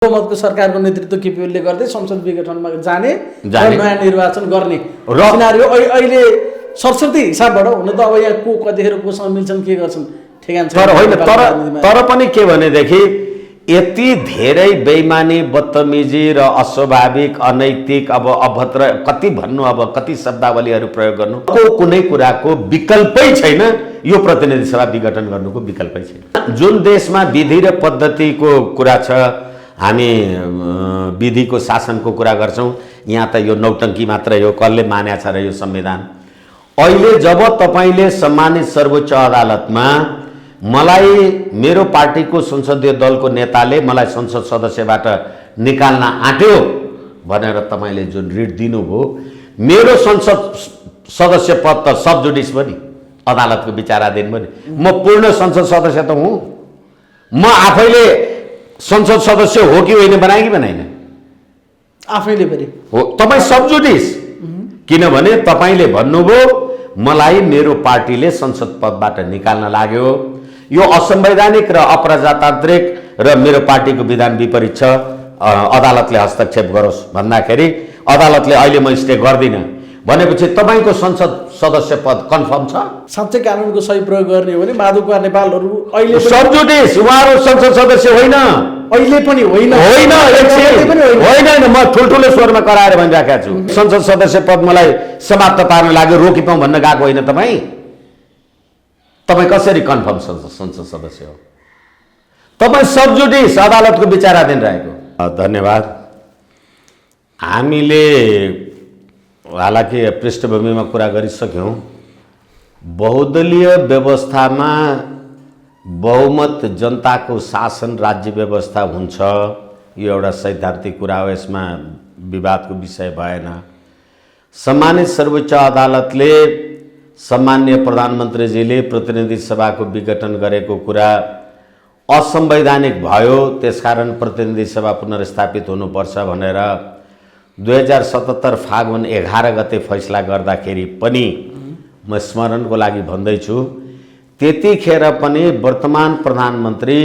बहुमतको सरकारको नेतृत्व केपी ओलीले गर्दै संसद विघटनमा जाने र नयाँ निर्वाचन गर्ने सिनारियो अहिले सरस्वती हिसाबबाट हुन त अब यहाँ को कतिखेर कोसँग मिल्छन् के गर्छन् ठेगान छैन। तर होइन, तर पनि के भनेदेखि यति धेरै बेइमानी, बदतमिजी र अस्वाभाविक, अनैतिक, अब अभद्र कति भन्नु, अब कति शब्दावलीहरू प्रयोग गर्नु, कुनै कुराको विकल्पै छैन। यो प्रतिनिधि सभा विघटन गर्नुको विकल्पै छैन। जुन देशमा विधि र पद्धतिको कुरा छ, हामी विधिको शासनको कुरा गर्छौँ, यहाँ त यो नौटङ्की मात्रै हो। कसले मान्या छ र यो संविधान? अहिले जब तपाईँले सम्मानित सर्वोच्च अदालतमा मलाई मेरो पार्टीको संसदीय दलको नेताले मलाई संसद सदस्यबाट निकाल्न आँट्यो भनेर तपाईँले जुन रिट दिनुभयो, मेरो संसद सदस्य पद त सब जुडिस पनि, अदालतको विचाराधीन पनि, म पूर्ण संसद सदस्य त हुँ। म आफैले संसद सदस्य हो कि होइन बनाएँ कि बनाइन? आफैले पनि हो। तपाईँ सब जुडिस, किनभने तपाईँले भन्नुभयो मलाई मेरो पार्टीले संसद पदबाट निकाल्न लाग्यो, यो असंवैधानिक र अप्रजातान्त्रिक र मेरो पार्टीको विधान विपरीत छ, अदालतले हस्तक्षेप गरोस् भन्दाखेरि अदालतले अहिले म स्टे गर्दिनँ भनेपछि तपाईँको संसद सदस्य पद कन्फर्म छ। साँच्चै कानुनको सही प्रयोग गर्ने हो भने माधव कुमार नेपालहरू अहिले सब जुडिस, उहाँहरू संसद सदस्य होइन, अहिले पनि होइन, होइन होइन, म ठुल्ठुलो स्वरमा कराएर भनिराखेको छु। संसद सदस्य पद मलाई समाप्त पार्न लाग्यो, रोकिपाउँ भन्न गएको होइन तपाईँ। तपाईँ कसरी कन्फर्म संसद सदस्य हो? तपाईँ सब जुडिस, अदालतको विचाराधीन रहेको। धन्यवाद। हामीले हालाकि पृष्ठभूमिमा कुरा गरिसक्यौँ। बहुदलीय व्यवस्थामा बहुमत जनताको शासन राज्य व्यवस्था हुन्छ, यो एउटा सैद्धान्तिक कुरा हो, यसमा विवादको विषय भएन। सम्मानित सर्वोच्च अदालतले सम्माननीय प्रधानमन्त्रीजीले प्रतिनिधि सभाको विघटन गरेको कुरा असंवैधानिक भयो, त्यसकारण प्रतिनिधि सभा पुनर्स्थापित हुनुपर्छ भनेर 2077 फागुन 11 गते फैसला गर्दाखेरि पनि म स्मरणको लागि भन्दैछु, त्यतिखेर पनि वर्तमान प्रधानमन्त्री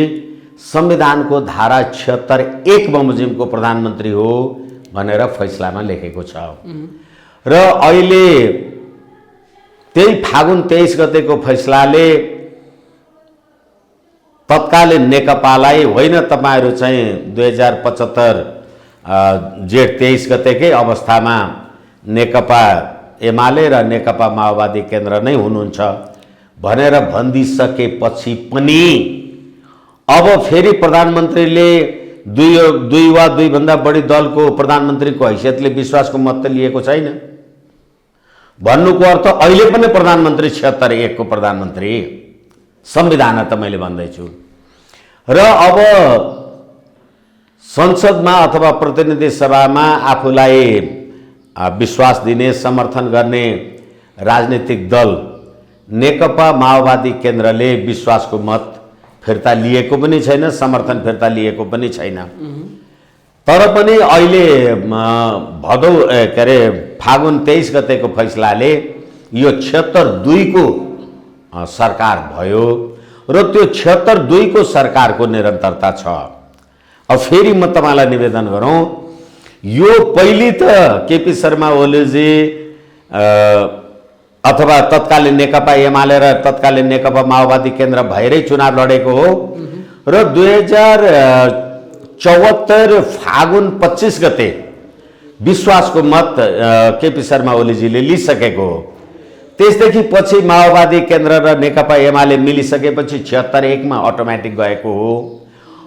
संविधानको धारा 76(1) बमोजिमको प्रधानमन्त्री हो भनेर फैसलामा लेखेको छ। र अहिले त्यही फागुन 23 गतेको फैसलाले तत्कालीन नेकपालाई होइन तपाईहरू चाहिँ 2075 जेठ 23 गतेकै अवस्थामा नेकपा एमाले र नेकपा माओवादी केन्द्र नै हुनुहुन्छ भनेर भनिदिसकेपछि पनि अब फेरि प्रधानमन्त्रीले दुई वा दुईभन्दा बढी दलको प्रधानमन्त्रीको हैसियतले विश्वासको मत त लिएको छैन। भन्नुको अर्थ अहिले पनि प्रधानमन्त्री 76(1) को प्रधानमन्त्री संविधान त मैले भन्दैछु। र अब संसदमा अथवा प्रतिनिधि सभामा आफूलाई विश्वास दिने, समर्थन गर्ने राजनीतिक दल नेकपा माओवादी केन्द्रले विश्वासको मत फिर्ता लिएको पनि छैन, समर्थन फिर्ता लिएको पनि छैन। तर पनि अहिले भदौ के अरे फागुन 23 गतेको फैसलाले यो 76(2) को सरकार भयो र त्यो 76(2) को सरकारको निरन्तरता छ। अब फेरि म तपाईलाई निवेदन गरौँ, यो पहिले त केपी शर्मा ओलीजी अथवा तत्कालीन नेकपा एमाले र तत्कालीन नेकपा माओवादी केन्द्र भएरै चुनाव लडेको हो र 2074 फागुन 25 गते विश्वासको मत केपी शर्मा ओलीजीले लिइसकेको हो। त्यसदेखि पछि माओवादी केन्द्र र नेकपा एमाले मिलिसकेपछि 76(1) मा अटोमेटिक गएको हो।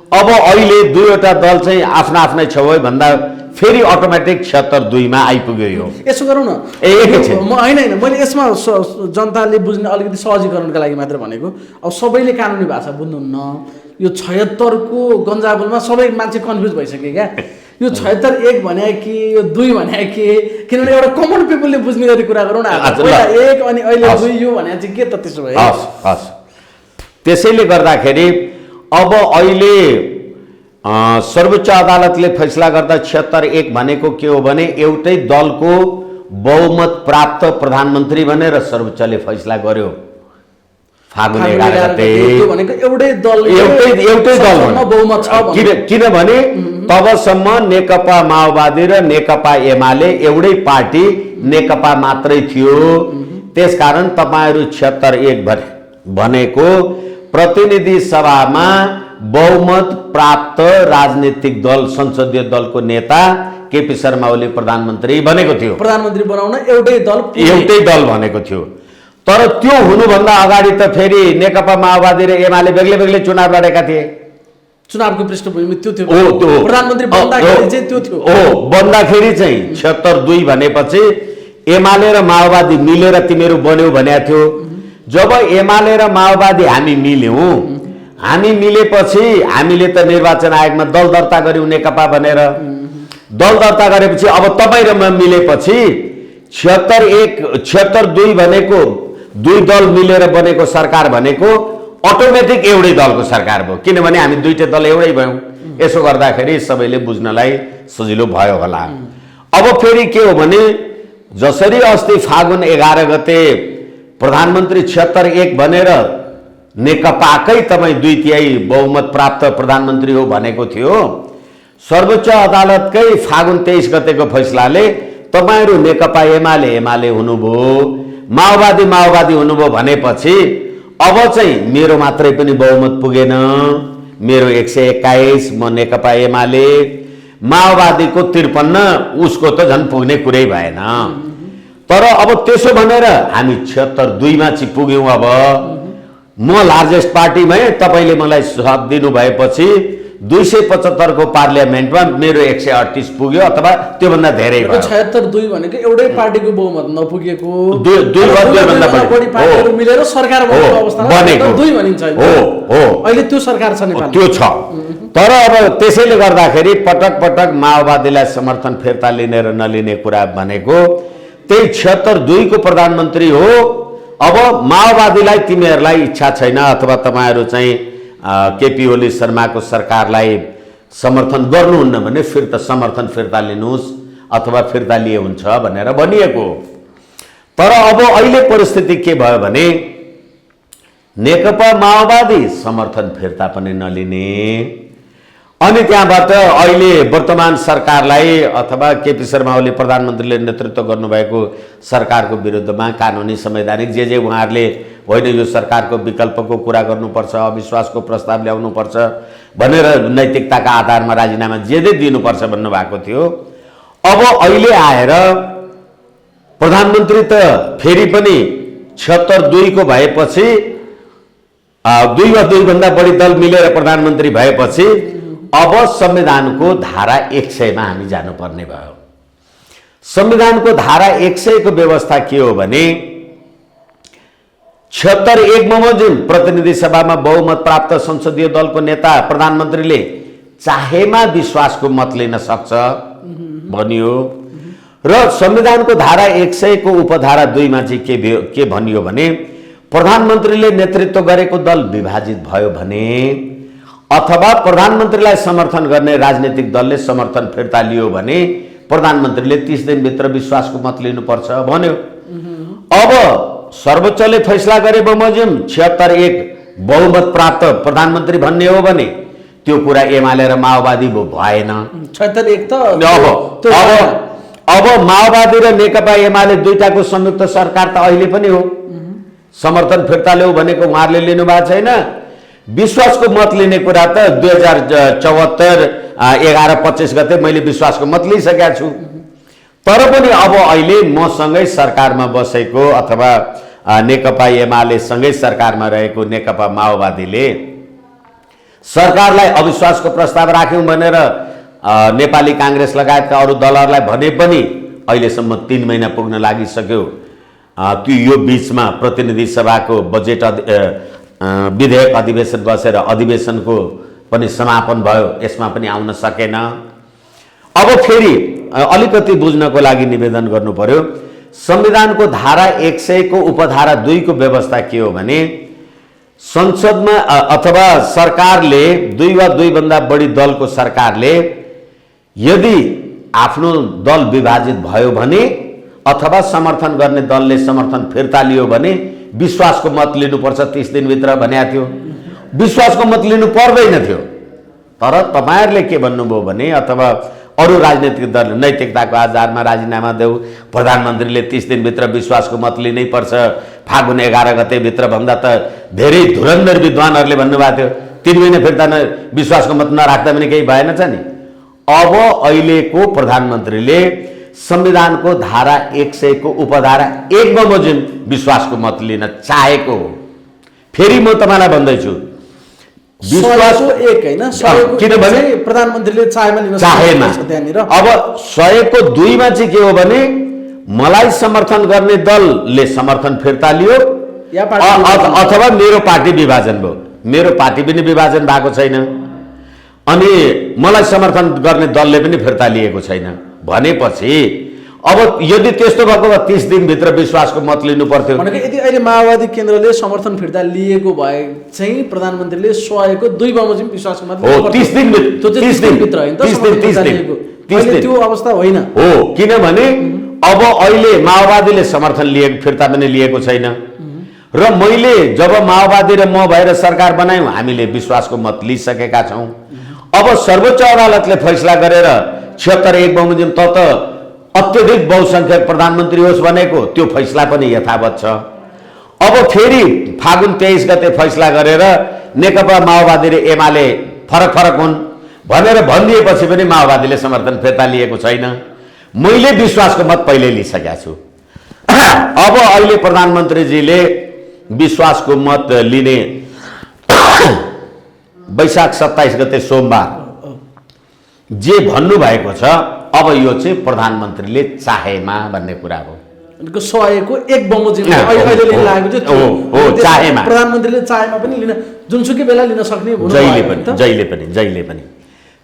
अब अहिले दुईवटा दल चाहिँ आफ्ना आफ्नै छेउ भन्दा फेरि अटोमेटिक 76(2) मा आइपुग्यो। यो यसो गरौँ न, म होइन मैले यसमा जनताले बुझ्ने अलिकति सहजीकरणका लागि मात्र भनेको। अब सबैले कानुनी भाषा बुझ्नुहुन्न, यो 76 को गन्जाबुलमा सबै मान्छे कन्फ्युज भइसक्यो क्या। यो 76(1) भने कि यो 2 भने के, किनभने एउटा कमन पिपलले बुझ्ने गरी कुरा गरौँ न। पहिला 1 अनि अहिले 2 यो भने चाहिँ के त त्यसो भए? हस्, त्यसैले गर्दाखेरि अब अहिले सर्वोच्च अदालतले फैसला गर्दा 76(1) भनेको के हो भने एउटै दलको बहुमत प्राप्त प्रधानमन्त्री भनेर सर्वोच्चले फैसला गर्यो फागुन 11 गते त्यो भनेको एउटै दल एउटै दल बहुमत छ किनभने तबसम्म नेकपा माओवादी र नेकपा एमाले एउटै पार्टी नेकपा मात्रै थियो। त्यसकारण तपाईहरू 76-1 भनेको प्रतिनिधि सभामा बहुमत प्राप्त राजनीतिक दल संसदीय दलको नेता केपी शर्मा ओली प्रधानमन्त्री बनेको थियो। प्रधानमन्त्री बनाउन एउटै दल भनेको थियो। तर त्यो हुनुभन्दा अगाडि त फेरि नेकपा माओवादी र एमाले बेग्लै बेग्लै चुनाव लडेका थिए। चुनावको पृष्ठभूमि त्यो थियो। प्रधानमन्त्री बन्दाखेरि चाहिँ त्यो थियो। बन्दाखेरि चाहिँ 76-2 भनेपछि एमाले र माओवादी मिलेर तिमीहरू बन्यौ भनेको थियो। जब एमाले र माओवादी हामी मिल्यौं, हामी मिलेपछि हामीले त निर्वाचन आयोगमा दल दर्ता गर्यौं नेकपा भनेर। दल दर्ता गरेपछि अब तपाईँ र म मिलेपछि 76-1 भनेको 2 दल मिलेर बनेको सरकार भनेको अटोमेटिक एउटै दलको सरकार भयो, किनभने हामी दुईटै दल एउटै भयौं। यसो गर्दाखेरि सबैले बुझ्नलाई सजिलो भयो होला। अब फेरि के हो भने जसरी अस्ति फागुन 11 गते प्रधानमन्त्री 76-1 भनेर नेकपाकै तपाईँ 2/3 बहुमत प्राप्त प्रधानमन्त्री हो भनेको थियो, सर्वोच्च अदालतकै फागुन 23 गतेको फैसलाले तपाईहरू नेकपा एमाले हुनुभयो, माओवादी हुनुभयो भनेपछि अब चाहिँ मेरो मात्रै पनि बहुमत पुगेन। मेरो 121, म नेकपा एमाले, माओवादीको 53, उसको त झन् पुग्ने कुरै भएन। तर अब त्यसो भनेर हामी 76-2 मा चाहिँ पुग्यौं। अब म लार्जेस्ट पार्टी भएँ, तपाईले मलाई साथ दिनु भएपछि 275 को पार्लियामेन्टमा मेरो 138 पुग्यो अथवा त्योभन्दा धेरै भयो। 76-2 भनेको एउटै पार्टीको बहुमत नपुगेको, दुई भन्दा बढी पार्टीहरु मिलेर सरकार बनेको अवस्थामा 2 भनिन्छ। अहिले त्यो सरकार छ नेपालमा, त्यो छ। तर अब त्यसैले गर्दाखेरि पटक पटक माओवादीलाई समर्थन फिर्ता लिने र नलिने कुरा भनेको त्यही 76-2 को प्रधानमन्त्री हो। अब माओवादीलाई तिमीहरूलाई इच्छा छैन अथवा तपाईहरू चाहिँ केपी ओली शर्माको सरकारलाई समर्थन गर्नुहुन्न भने फिर त समर्थन फिर्ता लिनुहोस् अथवा फिर्ता लिए हुन्छ भनेर भनिएको। तर अब अहिले परिस्थिति के भयो भने नेकपा माओवादी समर्थन फिर्ता पनि नलिने, अनि त्यहाँबाट अहिले वर्तमान सरकारलाई अथवा केपी शर्मा ओली प्रधानमन्त्रीले नेतृत्व गर्नुभएको सरकारको विरुद्धमा कानुनी संवैधानिक जे उहाँहरूले होइन यो सरकारको विकल्पको कुरा गर्नुपर्छ, अविश्वासको प्रस्ताव ल्याउनुपर्छ भनेर नैतिकताका आधारमा राजीनामा जे दिनुपर्छ भन्नुभएको थियो। अब अहिले आएर प्रधानमन्त्री त फेरि पनि 76-2 को भएपछि 2 वा 2 भन्दा बढी दल मिलेर प्रधानमन्त्री भएपछि अब संविधानको धारा 100 मा हामी जानुपर्ने भयो। संविधानको धारा 100 को व्यवस्था के हो भने 76-1 बमोजिम प्रतिनिधि सभामा बहुमत प्राप्त संसदीय दलको नेता प्रधानमन्त्रीले चाहेमा विश्वासको मत लिन सक्छ भनियो। र संविधानको धारा 100 को उपधारा 2 मा चाहिँ के भनियो भने प्रधानमन्त्रीले नेतृत्व गरेको दल विभाजित भयो भने अथवा प्रधानमन्त्रीलाई समर्थन गर्ने राजनीतिक दलले समर्थन फिर्ता लियो भने प्रधानमन्त्रीले 30 दिनभित्र विश्वासको मत लिनुपर्छ भन्यो। अब सर्वोच्चले फैसला गरे बमोजिम 76-1 बहुमत प्राप्त प्रधानमन्त्री भन्ने हो भने त्यो कुरा एमाले र माओवादी भएन। 76-1 त अब माओवादी र नेकपा एमाले दुईटाको संयुक्त सरकार त अहिले पनि हो। समर्थन फिर्ता ल्याऊ भनेको उहाँहरूले लिनु भएको छैन। विश्वासको मत लिने कुरा त 2074 11-25 गते मैले विश्वासको मत लिइसकेका छु। तर पनि अब अहिले मसँगै सरकारमा बसेको अथवा नेकपा एमाले सँगै सरकारमा रहेको नेकपा माओवादीले सरकारलाई अविश्वासको प्रस्ताव राख्यौं भनेर नेपाली कांग्रेस लगायतका अरू दलहरूलाई भने पनि अहिलेसम्म 3 महिना पुग्न लागिसक्यो। त्यो यो बीचमा प्रतिनिधि सभाको बजेट विधेयक अधिवेशन बसेर अधिवेशनको पनि समापन भयो, यसमा पनि आउन सकेन। अब फेरि अलिकति बुझ्नको लागि निवेदन गर्नु पर्यो। संविधानको धारा 100 को उपधारा 2 को व्यवस्था के हो भने संसदमा अथवा सरकारले 2 वा 2 भन्दा बढी दलको सरकारले यदि आफ्नो दल विभाजित भयो भने अथवा समर्थन गर्ने दलले समर्थन फिर्ता लियो भने विश्वासको मत लिनुपर्छ 30 दिनभित्र भनेको थियो। विश्वासको मत लिनु पर्दैन थियो, तर तपाईँहरूले के भन्नुभयो भने अथवा अरू राजनीतिक दल नैतिकताको आधारमा राजीनामा देऊ, प्रधानमन्त्रीले 30 दिनभित्र विश्वासको मत लिनै पर्छ, फागुन 11 गतेभित्र भन्दा त धेरै धुरन्धर विद्वानहरूले भन्नुभएको थियो 3 महिना फिर्ता विश्वासको मत नराख्दा पनि केही भएन छ नि। अब अहिलेको प्रधानमन्त्रीले संविधानको धारा 100 को उपधारा 1 बमोजिम विश्वासको मत लिन चाहेको हो। फेरि म तपाईँलाई भन्दैछु विश्वासको 1 हैन, 100 को किनभने प्रधानमन्त्रीले चाहेमा लिन चाहेमा त्यहाँनिर। अब 100 को 2 मा चाहिँ के हो भने मलाई समर्थन गर्ने दलले समर्थन फिर्ता लियो या पार्टी अथवा मेरो पार्टी विभाजन भयो। मेरो पार्टी पनि विभाजन भएको छैन अनि मलाई समर्थन गर्ने दलले पनि फिर्ता लिएको छैन भनेपछि अब यदि त्यस्तो भएको भए 30 दिनभित्र विश्वासको मत लिनु पर्थ्यो। भनेको यदि अहिले माओवादी केन्द्रले समर्थन फिर्ता लिएको भए चाहिँ प्रधानमन्त्रीले 100 को 2 बमोजिम विश्वासको मत हो 30 दिन त्यो चाहिँ 30 दिनभित्र हैन त, 30 दिन त्यो अवस्था होइन हो। किनभने अब अहिले माओवादीले समर्थन लिएको फिर्ता पनि लिएको छैन र मैले जब माओवादी र म भएर सरकार बनायौँ हामीले विश्वासको मत लिइसकेका छौँ। अब सर्वोच्च अदालतले फैसला गरेर 76 बमोजिम त अत्यधिक बहुसंख्यक प्रधानमन्त्री होस् भनेको त्यो फैसला पनि यथावत छ। अब फेरि फागुन 23 गते फैसला गरेर नेकपा माओवादी र एमाले फरक फरक हुन् भनेर भनिदिएपछि पनि माओवादीले समर्थन फिर्ता लिएको छैन। मैले विश्वासको मत पहिले लिइसकेका छु। अब अहिले प्रधानमन्त्रीजीले विश्वासको मत लिने वैशाख 27 गते सोमबार जे भन्नुभएको छ अब यो चाहिँ प्रधानमन्त्रीले चाहेमा भन्ने कुरा हो। 100 को 1 बमोजिम अहिले लिन लागेको चाहिँ हो चाहेमा प्रधानमन्त्रीले चाहेमा पनि लिन जुनसुकै बेला लिन सक्ने हुनु जहिले पनि।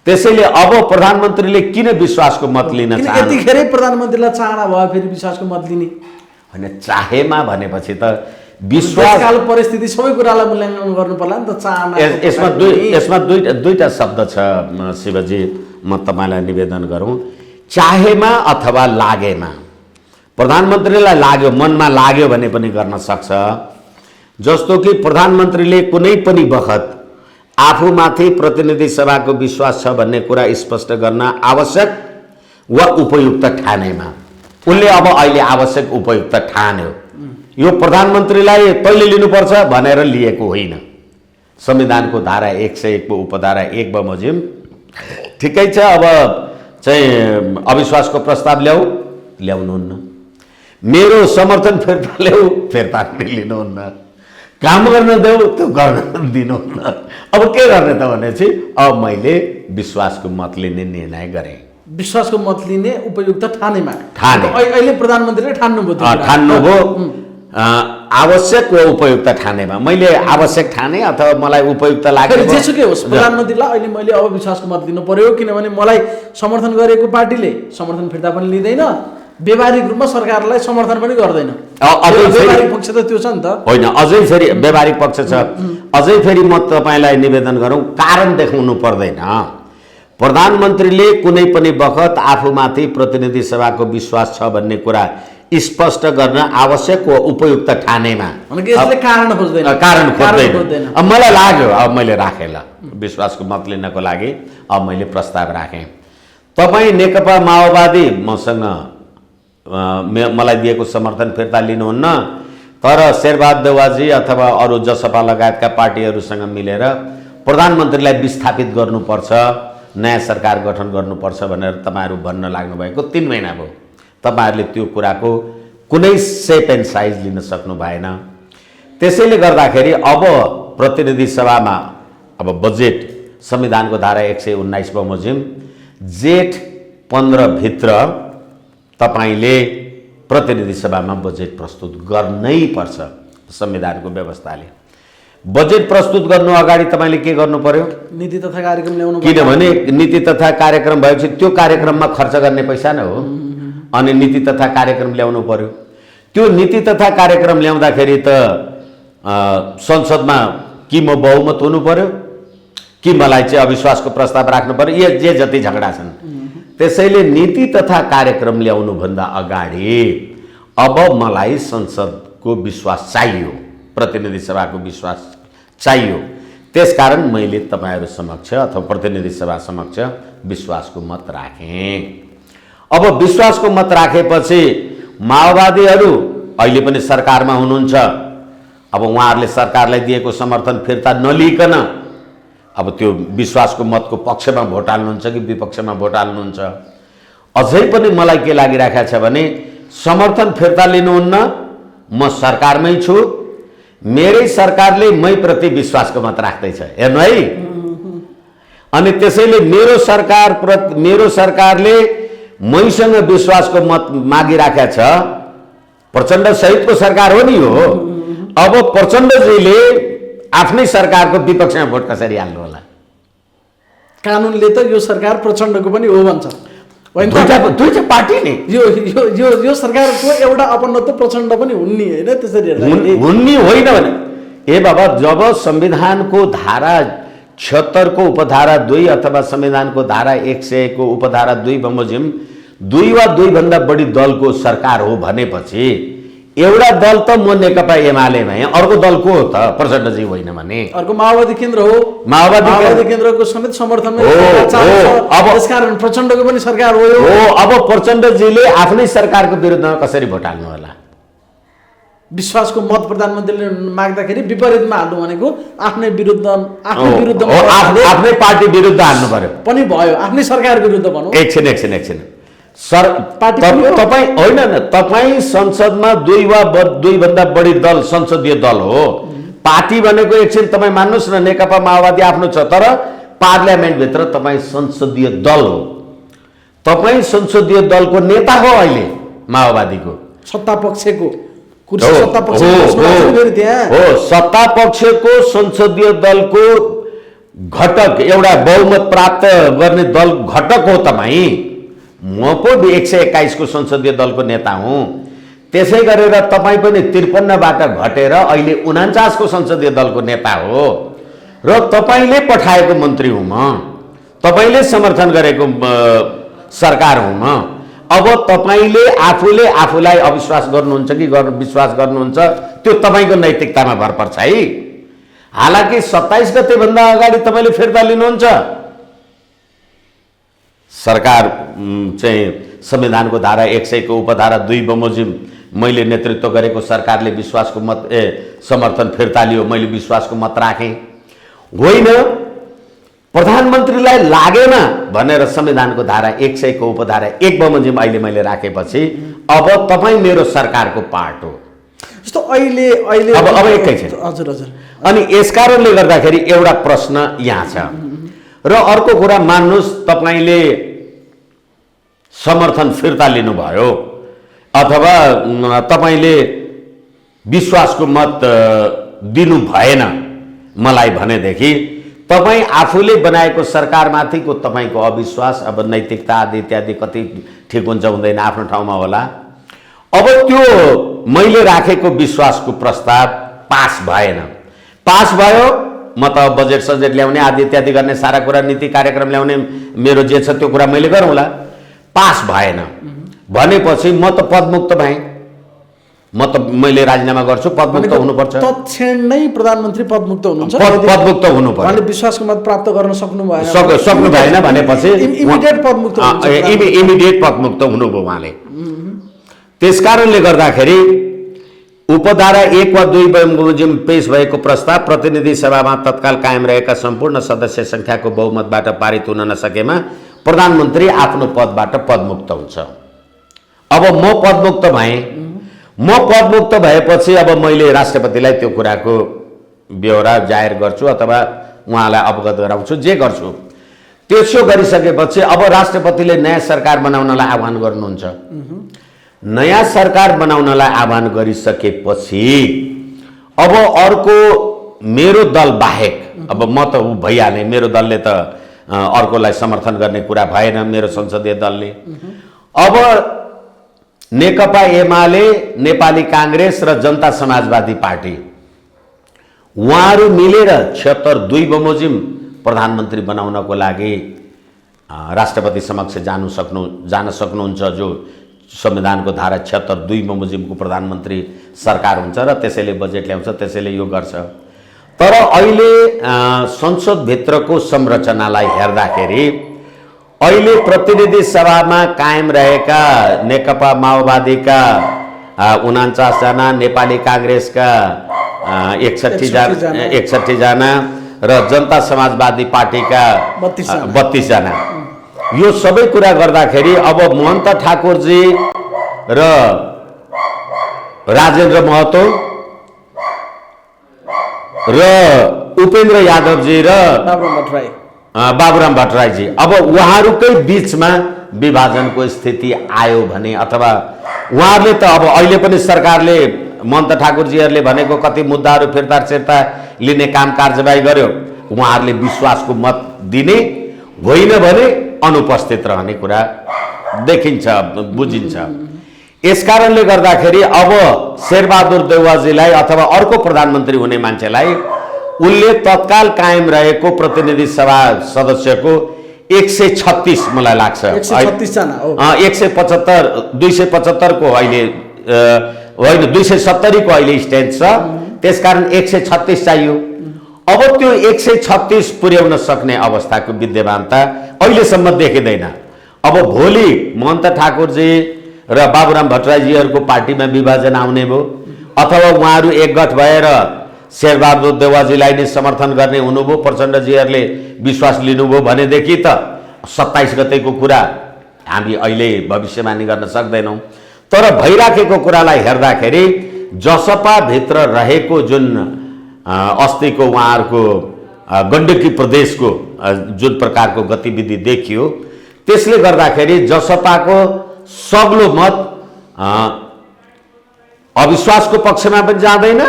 त्यसैले अब प्रधानमन्त्रीले किन विश्वासको मत लिन चाहन्छ? यतिखेरै प्रधानमन्त्रीलाई चाहना भयो फेरि विश्वासको मत लिने हैन। चाहेमा भनेपछि त विश्वास काल परिस्थिति सबै कुरालाई मूल्याङ्कन गर्नु पर्ला नि त। चाहना यसमा दुईटा शब्द छ शिवजी, म तपाईलाई निवेदन गरौँ। चाहेमा अथवा लागेमा। प्रधानमन्त्रीलाई लाग्यो, मनमा लाग्यो भने पनि गर्न सक्छ। जस्तो कि प्रधानमन्त्रीले कुनै पनि बखत आफूमाथि प्रतिनिधि सभाको विश्वास छ भन्ने कुरा स्पष्ट गर्न आवश्यक वा उपयुक्त ठानेमा उनले अब अहिले आवश्यक उपयुक्त ठान्यो। यो प्रधानमन्त्रीलाई तैँले लिनुपर्छ भनेर लिएको होइन। संविधानको धारा 101 को उपधारा 1 बमोजिम ठिकै छ। अब चाहिँ अविश्वासको प्रस्ताव ल्याउनुहुन्न, मेरो समर्थन फिर्ता ल्याऊ फिर्ता पनि लिनुहुन्न, काम गर्न देऊ त्यो गर्न दिनुहुन्न। अब के गर्ने त भनेपछि अब मैले विश्वासको मत लिने निर्णय गरेँ। विश्वासको मत लिने उपयुक्त ठाने अहिले प्रधानमन्त्रीले ठान्नुभयो आवश्यक वा उपयुक्त ठानेमा। मैले आवश्यक ठाने अथवा मलाई उपयुक्त लाग्यो जेसुकै होस् प्रधानमन्त्रीलाई अहिले मैले अब विश्वासको मत दिनु पर्यो, किनभने मलाई समर्थन गरेको पार्टीले समर्थन फिर्ता पनि लिँदैन, व्यावहारिक रूपमा सरकारलाई समर्थन पनि गर्दैन। व्यावहारिक पक्ष त त्यो छ नि त। होइन, अझै फेरि व्यावहारिक पक्ष छ। अझै फेरि म तपाईँलाई निवेदन गरौँ, कारण देखाउनु पर्दैन। प्रधानमन्त्रीले कुनै पनि बखत आफूमाथि प्रतिनिधि सभाको विश्वास छ भन्ने कुरा स्पष्ट गर्न आवश्यक वा उपयुक्त ठानेमा कारण खोज्दैन। अब मलाई लाग्यो, अब मैले राखेँ ल विश्वासको मत लिनको लागि अब मैले प्रस्ताव राखेँ। तपाईँ नेकपा माओवादी मसँग मलाई दिएको समर्थन फिर्ता लिनुहुन्न, तर शेरबहादुर देउवाजी अथवा अरू जसपा लगायतका पार्टीहरूसँग मिलेर प्रधानमन्त्रीलाई विस्थापित गर्नुपर्छ, नयाँ सरकार गठन गर्नुपर्छ भनेर तपाईँहरू भन्न लाग्नुभएको 3 महिना भयो। तपाईहरूले त्यो कुराको कुनै सेप एन्ड साइज लिन सक्नु भएन। त्यसैले गर्दाखेरि अब प्रतिनिधि सभामा अब बजेट संविधानको धारा 119 बमोजिम जेठ 15 भित्र तपाईले प्रतिनिधि सभामा बजेट प्रस्तुत गर्नै पर्छ। संविधानको व्यवस्थाले बजेट प्रस्तुत गर्नु अगाडि तपाईले के गर्नु पर्यो? नीति तथा कार्यक्रम ल्याउनु। किनभने नीति तथा कार्यक्रम भएपछि त्यो कार्यक्रममा खर्च गर्ने पैसा नै हो, अनि नीति तथा कार्यक्रम ल्याउनु पर्यो। त्यो नीति तथा कार्यक्रम ल्याउँदाखेरि त संसदमा कि म बहुमत हुनु पर्यो कि मलाई चाहिँ अविश्वासको प्रस्ताव राख्नु पर्यो, यो जे जति झगडा छन्। त्यसैले नीति तथा कार्यक्रम ल्याउनु भन्दा अगाडि अब मलाई संसद को विश्वास चाहियो, प्रतिनिधि सभाको विश्वास चाहियो। त्यसकारण मैले तपाईहरु समक्ष अथवा प्रतिनिधि सभा समक्ष विश्वासको मत राखेँ। अब विश्वासको मत राखेपछि माओवादीहरू अहिले पनि सरकारमा हुनुहुन्छ। अब उहाँहरूले सरकारलाई दिएको समर्थन फिर्ता नलिकन अब त्यो विश्वासको मतको पक्षमा भोट हाल्नुहुन्छ कि विपक्षमा भोट हाल्नुहुन्छ। अझै पनि मलाई के लागिराखेको छ भने समर्थन फिर्ता लिनुहुन्न, म सरकारमै छु, मेरै सरकारले मै प्रति विश्वासको मत राख्दैछ, हेर्नु है। अनि त्यसैले मेरो सरकारले मैसँग विश्वासको मत मागिराखेको छ। प्रचण्ड सहितको सरकार हो नि हो। अब प्रचण्डजीले आफ्नै सरकारको विपक्षमा भोट कसरी हाल्नु होला? कानुनले त यो सरकार प्रचण्डको पनि हो भन्छ। दुईटा पार्टी नि यो सरकारको एउटा अपनत्व प्रचण्ड पनि हुन्नी हैन, त्यसरी हेर्दा हुन्नी होइन भने ए बाबा, जब संविधानको धारा 76 को उपधारा 2 अथवा संविधानको धारा 100 को उपधारा 2 बमोजिम 2 वा 2 भन्दा बढी दलको सरकार हो भनेपछि एउटा दल त म नेकपा एमाले भए, अर्को दल को हो त? प्रचण्डजी होइन भने अर्को माओवादी केन्द्र हो। माओवादी केन्द्रको समेत समर्थनमा अब त्यसकारण प्रचण्डको पनि सरकार हो। अब प्रचण्डजीले आफ्नै सरकारको विरुद्धमा कसरी भोट हाल्नु होला? विश्वासको मत प्रधानमन्त्रीले माग्दाखेरि विपरीतमा हाल्नु भनेको आफ्नै विरुद्ध आफ्नै पार्टी विरुद्ध हाल्नु पर्यो पनि भयो, आफ्नै सरकार विरुद्ध भनौँ। एकछिन तपाईँ होइन न, तपाईँ संसदमा 2 वा 2 भन्दा बढी दल संसदीय दल हो। पार्टी भनेको एकछिन तपाईँ मान्नुहोस् न, नेकपा माओवादी आफ्नो छ, तर पार्लियामेन्टभित्र तपाईँ संसदीय दल हो। तपाईँ संसदीय दलको नेता हो अहिले माओवादीको। सत्ता पक्षको सत्ता पक्षको संसदीय दलको घटक, एउटा बहुमत प्राप्त गर्ने दल घटक हो तपाईँ। म पो 121 को संसदीय दलको नेता हुँ। त्यसै गरेर तपाईँ पनि 53बाट घटेर अहिले 49 को संसदीय दलको नेता हो र तपाईँले पठाएको मन्त्री हुँ म, तपाईँले समर्थन गरेको सरकार हुँ म। अब तपाईले आफूले आफूलाई अविश्वास गर्नुहुन्छ कि विश्वास गर्नुहुन्छ, त्यो तपाईको नैतिकतामा भर पर्छ है। हालाकि 27 गते भन्दा अगाडि तपाईले फिर्ता लिनुहुन्छ। सरकार चाहिँ संविधानको धारा 100 को उपधारा 2 बमोजिम मैले नेतृत्व गरेको सरकारले विश्वासको मत समर्थन फिर्ता लियो, मैले विश्वासको मत राखेँ। होइन, प्रधानमन्त्रीलाई लागेन भनेर संविधानको धारा 100 को उपधारा 1 बमोजिम अहिले मैले राखेपछि अब तपाईँ मेरो सरकारको पार्ट हो। जस्तो अहिले अब एकैछिन। हजुर हजुर। अनि यसकारणले गर्दाखेरि एउटा प्रश्न यहाँ छ र अर्को कुरा, मान्नुहोस् तपाईले समर्थन फिर्ता लिनुभयो अथवा तपाईले विश्वासको मत दिनु भएन मलाई भनेदेखि तपाईँ आफूले बनाएको सरकारमाथिको तपाईको अविश्वास, अब नैतिकता आदि इत्यादि कति ठिक हुन्छ हुँदैन आफ्नो ठाउँमा होला। अब त्यो मैले राखेको विश्वासको प्रस्ताव पास भएन, पास भयो, म त बजेट सजेट ल्याउने आदि इत्यादि गर्ने सारा कुरा, नीति कार्यक्रम ल्याउने मेरो जे छ त्यो कुरा मैले गरौँला। पास भएन भनेपछि म त पदमुक्त भएँ, मैले राजीनामा गर्छु, पदमुक्त हुनुपर्छ। तत्क्षण नै प्रधानमन्त्री पदमुक्त हुनुहुन्छ, पदमुक्त हुनु पर्यो। उहाँले विश्वासको मत प्राप्त गर्न सक्नु भएन भनेपछि इमिडिएट पदमुक्त इमिडिएट पदमुक्त हुनुभयो उहाँले। त्यसकारणले गर्दाखेरि उपधारा 1 वा 2 बमोजिम पेश भएको प्रस्ताव प्रतिनिधि सभामा तत्काल कायम रहेका सम्पूर्ण सदस्य संख्याको बहुमतबाट पारित हुन नसकेमा प्रधानमन्त्री आफ्नो पदबाट पदमुक्त हुन्छ। अब म पदमुक्त भएँ, म पदमुक्त भएपछि अब मैले राष्ट्रपतिलाई त्यो कुराको ब्यौरा जाहेर गर्छु अथवा उहाँलाई अवगत गराउँछु, जे गर्छु। त्यसो गरिसकेपछि अब राष्ट्रपतिले नयाँ सरकार बनाउनलाई आह्वान गर्नुहुन्छ। नयाँ सरकार बनाउनलाई आह्वान गरिसकेपछि अब अर्को मेरो दल बाहेक, अब म त उ भइहालेँ, मेरो दलले त अर्कोलाई समर्थन गर्ने कुरा भएन, मेरो संसदीय दलले। अब नेकपा एमाले, नेपाली कांग्रेस र जनता समाजवादी पार्टी उहाँहरू मिलेर 76 बमोजिम प्रधानमन्त्री बनाउनको लागि राष्ट्रपति समक्ष जान सक्नुहुन्छ, जो संविधानको धारा 76(2) बमोजिमको प्रधानमन्त्री सरकार हुन्छ र त्यसैले बजेट ल्याउँछ, त्यसैले यो गर्छ। तर अहिले संसदभित्रको संरचनालाई हेर्दाखेरि अहिले प्रतिनिधि सभामा कायम रहेका नेकपा माओवादीका 49 जना, नेपाली काङ्ग्रेसका 61 जना र जनता समाजवादी पार्टीका 32 जना, यो सबै कुरा गर्दाखेरि अब महन्त ठाकुरजी र राजेन्द्र महतो र उपेन्द्र यादवजी र बाबुराम भट्टराईजी, अब उहाँहरूकै बिचमा विभाजनको स्थिति आयो भने, अथवा उहाँहरूले त अब अहिले पनि सरकारले महन्त ठाकुरजीहरूले भनेको कति मुद्दाहरू फिर्ता सिर्ता लिने काम कारबाही गर्यो, उहाँहरूले विश्वासको मत दिने होइन भने अनुपस्थित रहने कुरा देखिन्छ, बुझिन्छ। यसकारणले गर्दाखेरि अब शेरबहादुर देउवाजीलाई अथवा अर्को प्रधानमन्त्री हुने मान्छेलाई उनले तत्काल कायम रहेको प्रतिनिधि सभा सदस्यको 136 मलाई लाग्छ 275 को अहिले होइन 270 को अहिले स्ट्यान्ड छ, त्यसकारण 136 चाहियो। अब त्यो 136 पुर्याउन सक्ने अवस्थाको विद्यमानता अहिलेसम्म देखिँदैन। अब भोलि महन्त ठाकुरजी र बाबुराम भट्टराईजीहरूको पार्टीमा विभाजन आउने भयो, अथवा उहाँहरू एकगठ भएर शेरबहादुर देउवाजीलाई नै समर्थन गर्ने हुनुभयो, प्रचण्डजीहरूले विश्वास लिनुभयो भनेदेखि त 27 गतेको कुरा हामी अहिले भविष्यवाणी गर्न सक्दैनौँ। तर भइराखेको कुरालाई हेर्दाखेरि जसपाभित्र रहेको जुन अस्तिको उहाँहरूको गण्डकी प्रदेशको जुन प्रकारको गतिविधि देखियो, त्यसले गर्दाखेरि जसपाको सग्लो मत अविश्वासको पक्षमा पनि जाँदैन,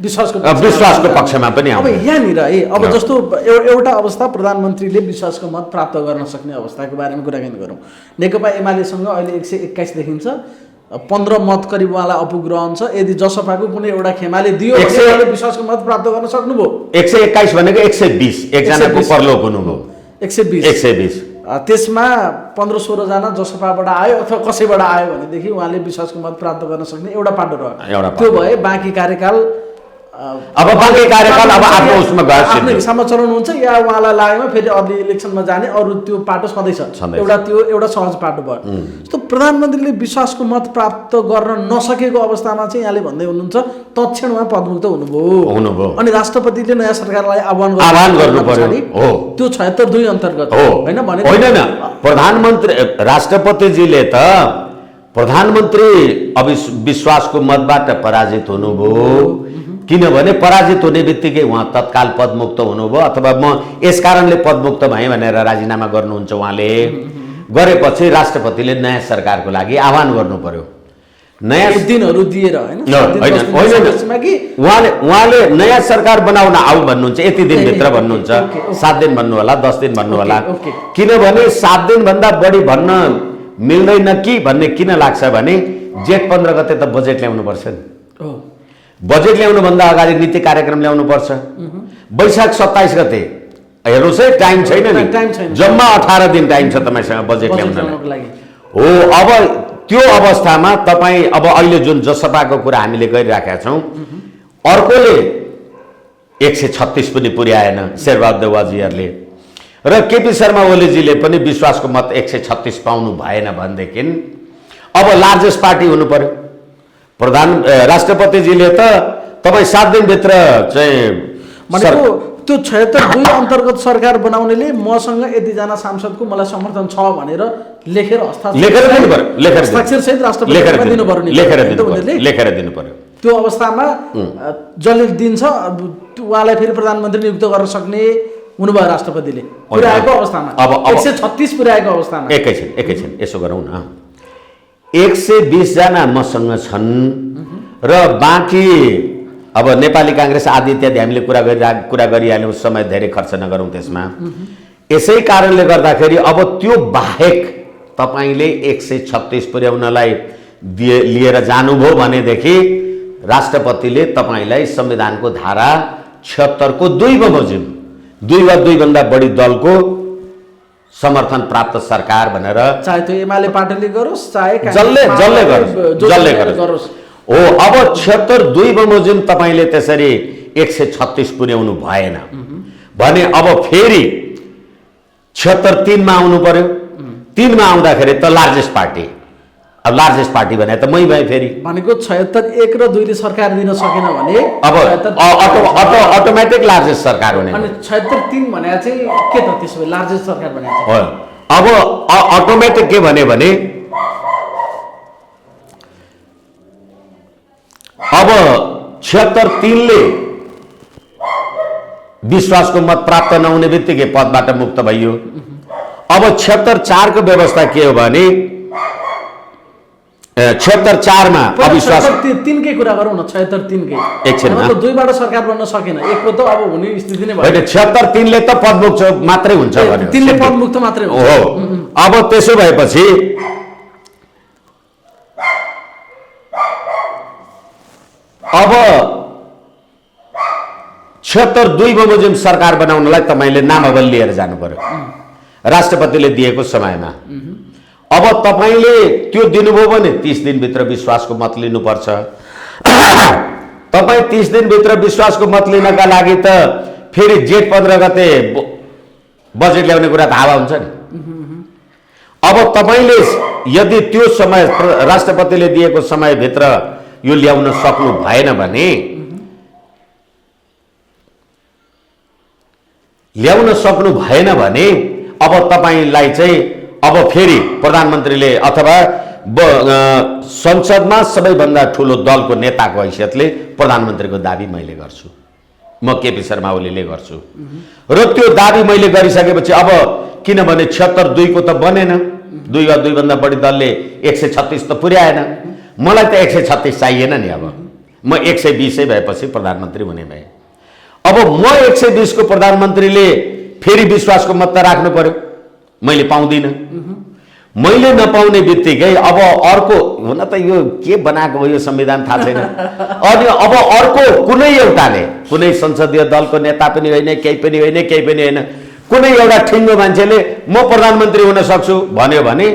विश्वासको पक्षमा पनि अब यहाँनिर अब जस्तो एउटा अवस्था प्रधानमन्त्रीले विश्वासको मत प्राप्त गर्न सक्ने अवस्थाको बारेमा कुराकानी गरौँ। नेकपा एमालेसँग अहिले 121 देखिन्छ, 15 मत करिब उहाँलाई अपुग रहन्छ। यदि जसपाको कुनै एउटा खेमाले दियो भने विश्वासको मत प्राप्त गर्न सक्नुभयो। 121 भनेको 120 एकजनाको परलोक हुनुभयो, 120 त्यसमा 15-16 जना जसपाबाट आयो अथवा कसैबाट आयो भनेदेखि उहाँले विश्वासको मत प्राप्त गर्न सक्ने एउटा पाटो रह्यो। त्यो भए बाँकी कार्यकाल अब आफ्नो उसमा गयो, आफ्नो हिसाबमा चलाउनुहुन्छ या उहाँलाई लागेमा फेरि अर्ली इलेक्सनमा जाने, अरू त्यो पाटो छँदैछ, एउटा सहज पाटो भयो। जस्तो प्रधानमन्त्रीले विश्वासको मत प्राप्त गर्न नसकेको अवस्थामा चाहिँ यहाँले भन्दै हुनुहुन्छ तत्क्षण उहाँ पदमुक्त हुनुभयो, अनि राष्ट्रपतिले नयाँ सरकारलाई आह्वान गर्नु पर्यो। त्यो 76(2) अन्तर्गत होइन होइन, प्रधानमन्त्री राष्ट्रपतिजीले त प्रधानमन्त्री अविश्वासको मतबाट पराजित हुनुभयो, किनभने पराजित हुने बित्तिकै उहाँ तत्काल पदमुक्त हुनुभयो, अथवा म यस कारणले पदमुक्त भएँ भनेर राजीनामा गर्नुहुन्छ उहाँले। गरेपछि राष्ट्रपतिले नयाँ सरकारको लागि आह्वान गर्नु पर्यो, नयाँ दिनहरू दिएर उहाँले नयाँ सरकार बनाउन आऊ भन्नुहुन्छ, यति दिनभित्र भन्नुहुन्छ, 7 दिन भन्नु होला, 10 दिन भन्नु होला, किनभने 7 दिनभन्दा बढी भन्न मिल्दैन कि भन्ने किन लाग्छ भने जेठ 15 गते त बजेट ल्याउनु पर्छ नि, बजेट ल्याउनुभन्दा अगाडि नीति कार्यक्रम ल्याउनु पर्छ। वैशाख 27 गते हेर्नुहोस् है, टाइम छैन नि, जम्मा 18 दिन टाइम छ तपाईँसँग बजेट ल्याउनलाई। हो, अब त्यो अवस्थामा तपाईँ अब अहिले जुन जसपाको कुरा हामीले गरिराखेका छौँ, अर्कोले 136 पनि पुर्याएन शेरबहादुर देउवाजीहरूले, र केपी शर्मा ओलीजीले पनि विश्वासको मत 136 पाउनु भएन भनेदेखि अब लार्जेस्ट पार्टी हुनु पर्यो। राष्ट्रपतिजीले त तपाईँ 7 दिनभित्र चाहिँ त्यो 76(2) अन्तर्गत सरकार बनाउनेले मसँग यतिजना सांसदको मलाई समर्थन छ भनेर लेखेर लेखेर दिनु पर्यो। त्यो अवस्थामा जसले दिन्छ उहाँलाई फेरि प्रधानमन्त्री नियुक्त गर्न सक्ने हुनुभयो राष्ट्रपतिले पुर्याएको अवस्थामा, अब 136 पुर्याएको अवस्थामा। एकैछिन यसो गरौँ न, 120 जना मसँग छन् र बाँकी अब नेपाली काङ्ग्रेस आदि इत्यादि हामीले कुरा गरिहाल्यौँ, समय धेरै खर्च नगरौँ त्यसमा। यसै कारणले गर्दाखेरि अब त्यो बाहेक तपाईँले 136 पुर्याउनलाई लिएर जानुभयो भनेदेखि राष्ट्रपतिले तपाईँलाई संविधानको धारा 76 को 2 बमोजिम 2 वा 2 भन्दा बढी दलको समर्थन प्राप्त सरकार भनेर चाहे त्यो एमाले पार्टीले गरोस् चाहे जसले गरोस् हो। अब 76 बमोजिम तपाईँले त्यसरी 136 पुर्याउनु भएन भने अब फेरि 76 मा आउनु पर्यो। 3 मा आउँदाखेरि त लार्जेस्ट पार्टी, अब लार्जेस्ट पार्टी भने त मै भए फेरि भनेको 76 1 र 2 ले सरकार दिन सकेन भने अब अटोमेटिक लार्जेस्ट सरकार हुने। अनि 76 3 भने चाहिँ के त त्यसो भए लार्जेस्ट सरकार भने हो। अब अटोमेटिक के भने अब 76 3 ले विश्वासको मत प्राप्त नहुने बित्तिकै पदबाट मुक्त भइयो। अब 76 4 को व्यवस्था के हो भने 76 4 मा अविश्वास 3 कै कुरा गरौँ न। 76 3 कै एकछिनमा मतलब 2 बाट सरकार बन्न सकेन, 1 को त अब हुने स्थिति नै भयो। हैन 76 3 ले त पदमुक्त मात्रै हुन्छ भन्यो। 3 ले पदमुक्त मात्रै हुन्छ हो। अब त्यसो भएपछि अब 76 2 बमोजिम सरकार बनाउनलाई तपाईले नामावली लिएर जानु पर्यो राष्ट्रपतिले दिएको समयमा। अब तपाईले त्यो दिनुभयो भने 30 दिनभित्र विश्वासको मत लिनुपर्छ। तपाई 30 दिनभित्र विश्वासको मत लिनका लागि त फेरि जेठ 15 गते बजेट ल्याउने कुरा थाहा हुन्छ नि। अब तपाईले यदि त्यो समय राष्ट्रपतिले दिएको समयभित्र यो ल्याउन सक्नु भएन भने अब तपाईलाई चाहिँ अब फेरि प्रधानमन्त्रीले अथवा संसदमा सबैभन्दा ठुलो दलको नेताको हैसियतले प्रधानमन्त्रीको दाबी मैले गर्छु, म केपी शर्मा ओलीले गर्छु। र त्यो दाबी मैले गरिसकेपछि अब किनभने 76 2 को त बनेन, 2 वा 2 भन्दा बढी दलले 136 त पुर्याएन, मलाई त 136 चाहिएन नि। अब म 120 भएपछि प्रधानमन्त्री हुने भए। अब म 120 को प्रधानमन्त्रीले फेरि विश्वासको मत त राख्नु पर्यो, मैले पाउँदिन। मैले नपाउने बित्तिकै अब अर्को हुन त यो के बनाएको हो यो संविधान थाहा छैन। अनि अब अर्को कुनै एउटाले, कुनै संसदीय दलको नेता पनि होइन, केही पनि होइन, कुनै एउटा ठिङ्गो मान्छेले म प्रधानमन्त्री हुन सक्छु भन्यो भने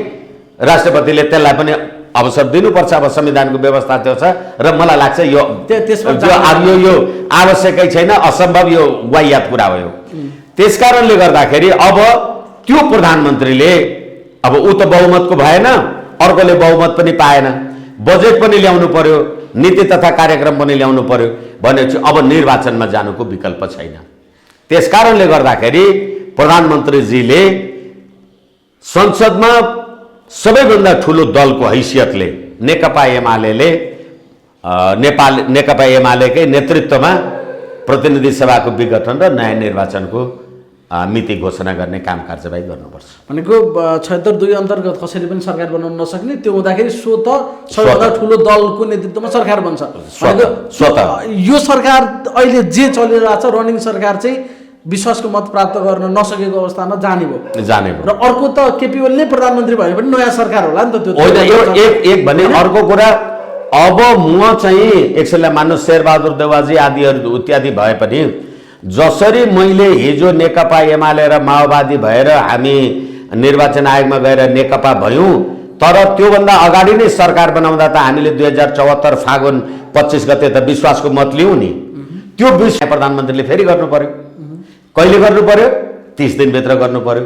राष्ट्रपतिले त्यसलाई पनि अवसर दिनुपर्छ। अब संविधानको व्यवस्था त्यो छ र मलाई लाग्छ यो आवश्यकै छैन, असम्भव, यो वाहियात कुरा हो। त्यसकारणले गर्दाखेरि अब त्यो प्रधानमन्त्रीले अब ऊ त बहुमतको भएन, अर्कोले बहुमत पनि पाएन, बजेट पनि ल्याउनु पर्यो, नीति तथा कार्यक्रम पनि ल्याउनु पर्यो भनेपछि अब निर्वाचनमा जानुको विकल्प छैन। त्यसकारणले गर्दाखेरि प्रधानमन्त्रीजीले संसदमा सबैभन्दा ठुलो दलको हैसियतले नेकपा एमालेकै नेतृत्वमा प्रतिनिधि सभाको विघटन र नयाँ निर्वाचनको मिति घोषणा गर्ने काम कारबाही गर्नुपर्छ। भनेको 76 2 अन्तर्गत कसैले पनि सरकार बनाउन नसक्ने, त्यो हुँदाखेरि सबैभन्दा ठुलो दलको नेतृत्वमा सरकार बन्छ। यो सरकार अहिले जे चलिरहेको छ रनिङ सरकार चाहिँ विश्वासको मत प्राप्त गर्न नसकेको अवस्थामा जाने भयो। र अर्को त केपी ओलीले प्रधानमन्त्री भए पनि नयाँ सरकार होला नि त। त्यो एक भने अर्को कुरा अब म चाहिँ एकछिनलाई मान्नु शेरबहादुर देवाजी आदिहरू इत्यादि भए पनि जसरी मैले हिजो नेकपा एमाले र माओवादी भएर हामी निर्वाचन आयोगमा गएर नेकपा भयौँ, तर त्योभन्दा अगाडि नै सरकार बनाउँदा त हामीले 2074 फागुन 25 गते त विश्वासको मत लियौँ नि। त्यो विषय प्रधानमन्त्रीले फेरि गर्नु पर्यो। कहिले गर्नु पर्यो? 30 दिनभित्र गर्नु पर्यो।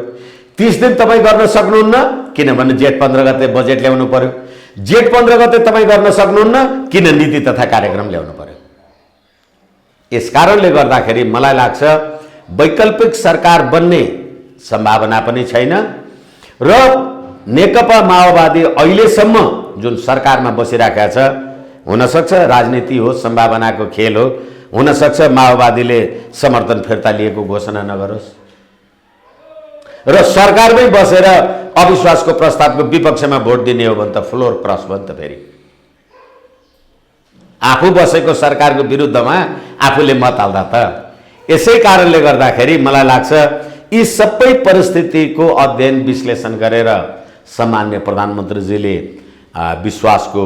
30 दिन तपाईँ गर्न सक्नुहुन्न किनभने जेठ 15 गते बजेट ल्याउनु पर्यो। जेठ 15 गते तपाईँ गर्न सक्नुहुन्न किन नीति तथा कार्यक्रम ल्याउनु पर्यो। यस कारणले गर्दाखेरि मलाई लाग्छ वैकल्पिक सरकार बन्ने सम्भावना पनि छैन र नेकपा माओवादी अहिलेसम्म जुन सरकारमा बसिरहेका छ, हुनसक्छ राजनीति हो, सम्भावनाको खेल हो, हुनसक्छ माओवादीले समर्थन फिर्ता लिएको घोषणा नगरोस् र सरकारमै बसेर अविश्वासको प्रस्तावको विपक्षमा भोट दिने हो भने त फ्लोर क्रस भयो नि त। फेरि आफू बसेको सरकारको विरुद्धमा आफूले मत हाल्दा त। यसै कारणले गर्दाखेरि मलाई लाग्छ यी सबै परिस्थितिको अध्ययन विश्लेषण गरेर सामान्य प्रधानमन्त्रीजीले विश्वासको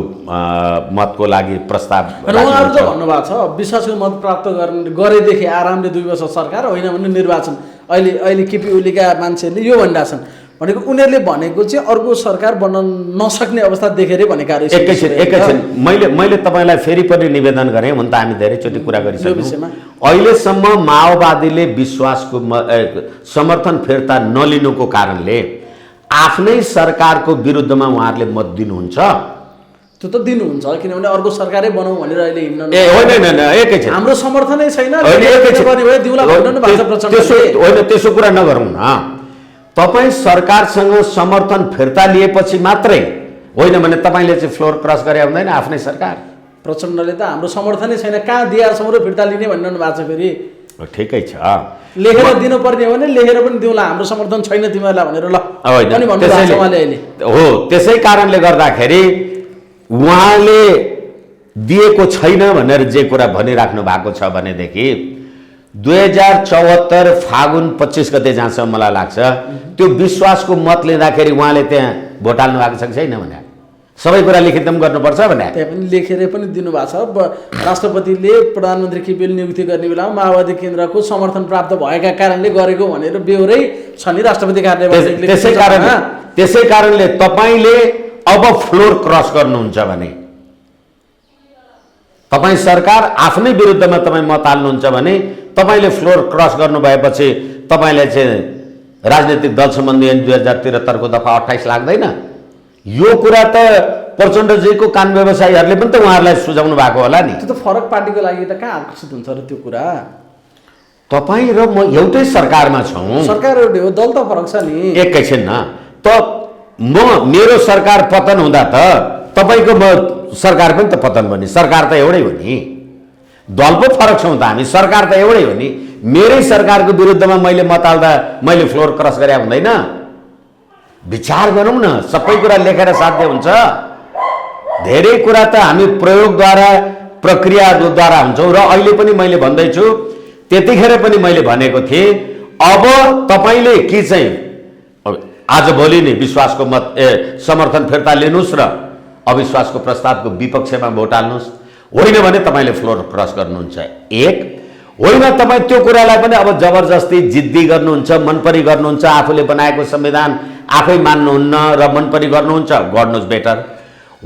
मतको लागि प्रस्ताव उहाँहरू त भन्नुभएको छ विश्वासको मत प्राप्त गरेदेखि आरामले 2 वर्ष सरकार होइन भने निर्वाचन। अहिले अहिले केपी ओलीका मान्छेहरूले यो भनिरहेका छन् भनेको उनीहरूले भनेको चाहिँ अर्को सरकार बन्न नसक्ने अवस्था देखेरै भनेकाहरू एकैछिन मैले तपाईँलाई फेरि पनि निवेदन गरेँ हुन त हामी धेरैचोटि कुरा गरिसक्यौँ अहिलेसम्म माओवादीले विश्वासको समर्थन फिर्ता नलिनुको कारणले आफ्नै सरकारको विरुद्धमा उहाँहरूले मत दिनुहुन्छ त्यो त दिनुहुन्छ किनभने अर्को सरकारै बनाऊ भनेर अहिले हिँड्न होइन एकैछिन हाम्रो समर्थनै छैन त्यसो कुरा नगरौँ न तपाईँ सरकारसँग समर्थन फिर्ता लिएपछि मात्रै होइन भने तपाईँले चाहिँ फ्लोर क्रस गरे हुँदैन आफ्नै सरकार प्रचण्डले त हाम्रो समर्थनै छैन कहाँ दिएरसम्म र फिर्ता लिने भनिरहनु भएको छ फेरि ठिकै छ लेखेर दिनुपर्ने हो भने लेखेर पनि दिउँला हाम्रो समर्थन छैन तिमीहरूलाई भनेर ल पनि भन्नुभएको छ उहाँले अहिले हो त्यसै कारणले गर्दाखेरि उहाँले दिएको छैन भनेर जे कुरा भनिराख्नु भएको छ भनेदेखि 2074 फागुन 25 गते जहाँसम्म मलाई लाग्छ त्यो विश्वासको मत लिँदाखेरि उहाँले त्यहाँ भोट हाल्नु भएको छ कि छैन भने सबै कुरा लिखित गर्नुपर्छ भने त्यहाँ पनि लेखेरै पनि दिनुभएको छ राष्ट्रपतिले प्रधानमन्त्री केपी ओली नियुक्ति गर्ने बेलामा माओवादी केन्द्रको समर्थन प्राप्त भएका कारणले गरेको भनेर बेहोरै छ नि राष्ट्रपति कार्यालयबाट त्यसै कारणले तपाईँले अब फ्लोर क्रस गर्नुहुन्छ भने तपाईँ सरकार आफ्नै विरुद्धमा तपाईँ मत हाल्नुहुन्छ भने तपाईँले फ्लोर क्रस गर्नु भएपछि तपाईँले चाहिँ राजनीतिक दल सम्बन्धी ऐन 2073 को दफा 28 लाग्दैन यो कुरा त प्रचण्डजीको कान व्यवसायीहरूले पनि त उहाँहरूलाई सुझाउनु भएको होला नि त्यो त फरक पार्टीको लागि त कहाँ आकर्षित हुन्छ र त्यो कुरा तपाईँ र म एउटै सरकारमा छौँ सरकार एउटै हो दल त फरक छ नि एकैछिन न त मेरो सरकार पतन हुँदा त तपाईँको सरकार पनि त पतन भयो नि सरकार त एउटै हो नि दल पो फरक छौँ त हामी सरकार त एउटै हो नि मेरै सरकारको विरुद्धमा मैले मत हाल्दा मैले फ्लोर क्रस गरे हुँदैन विचार गरौँ न सबै कुरा लेखेर साध्य हुन्छ धेरै कुरा त हामी प्रयोगद्वारा प्रक्रियाद्वारा हुन्छौँ र अहिले पनि मैले भन्दैछु त्यतिखेर पनि मैले भनेको थिएँ अब तपाईँले के चाहिँ आज भोलि नै विश्वासको मत समर्थन फिर्ता लिनुहोस् र अविश्वासको प्रस्तावको विपक्षमा भोट हाल्नुहोस् होइन भने तपाईँले फ्लोर क्रस गर्नुहुन्छ एक होइन तपाईँ त्यो कुरालाई पनि अब जबरजस्ती जिद्दी गर्नुहुन्छ मनपरी गर्नुहुन्छ आफूले बनाएको संविधान आफै मान्नुहुन्न र मनपरी गर्नुहुन्छ गर्नुहोस् बेटर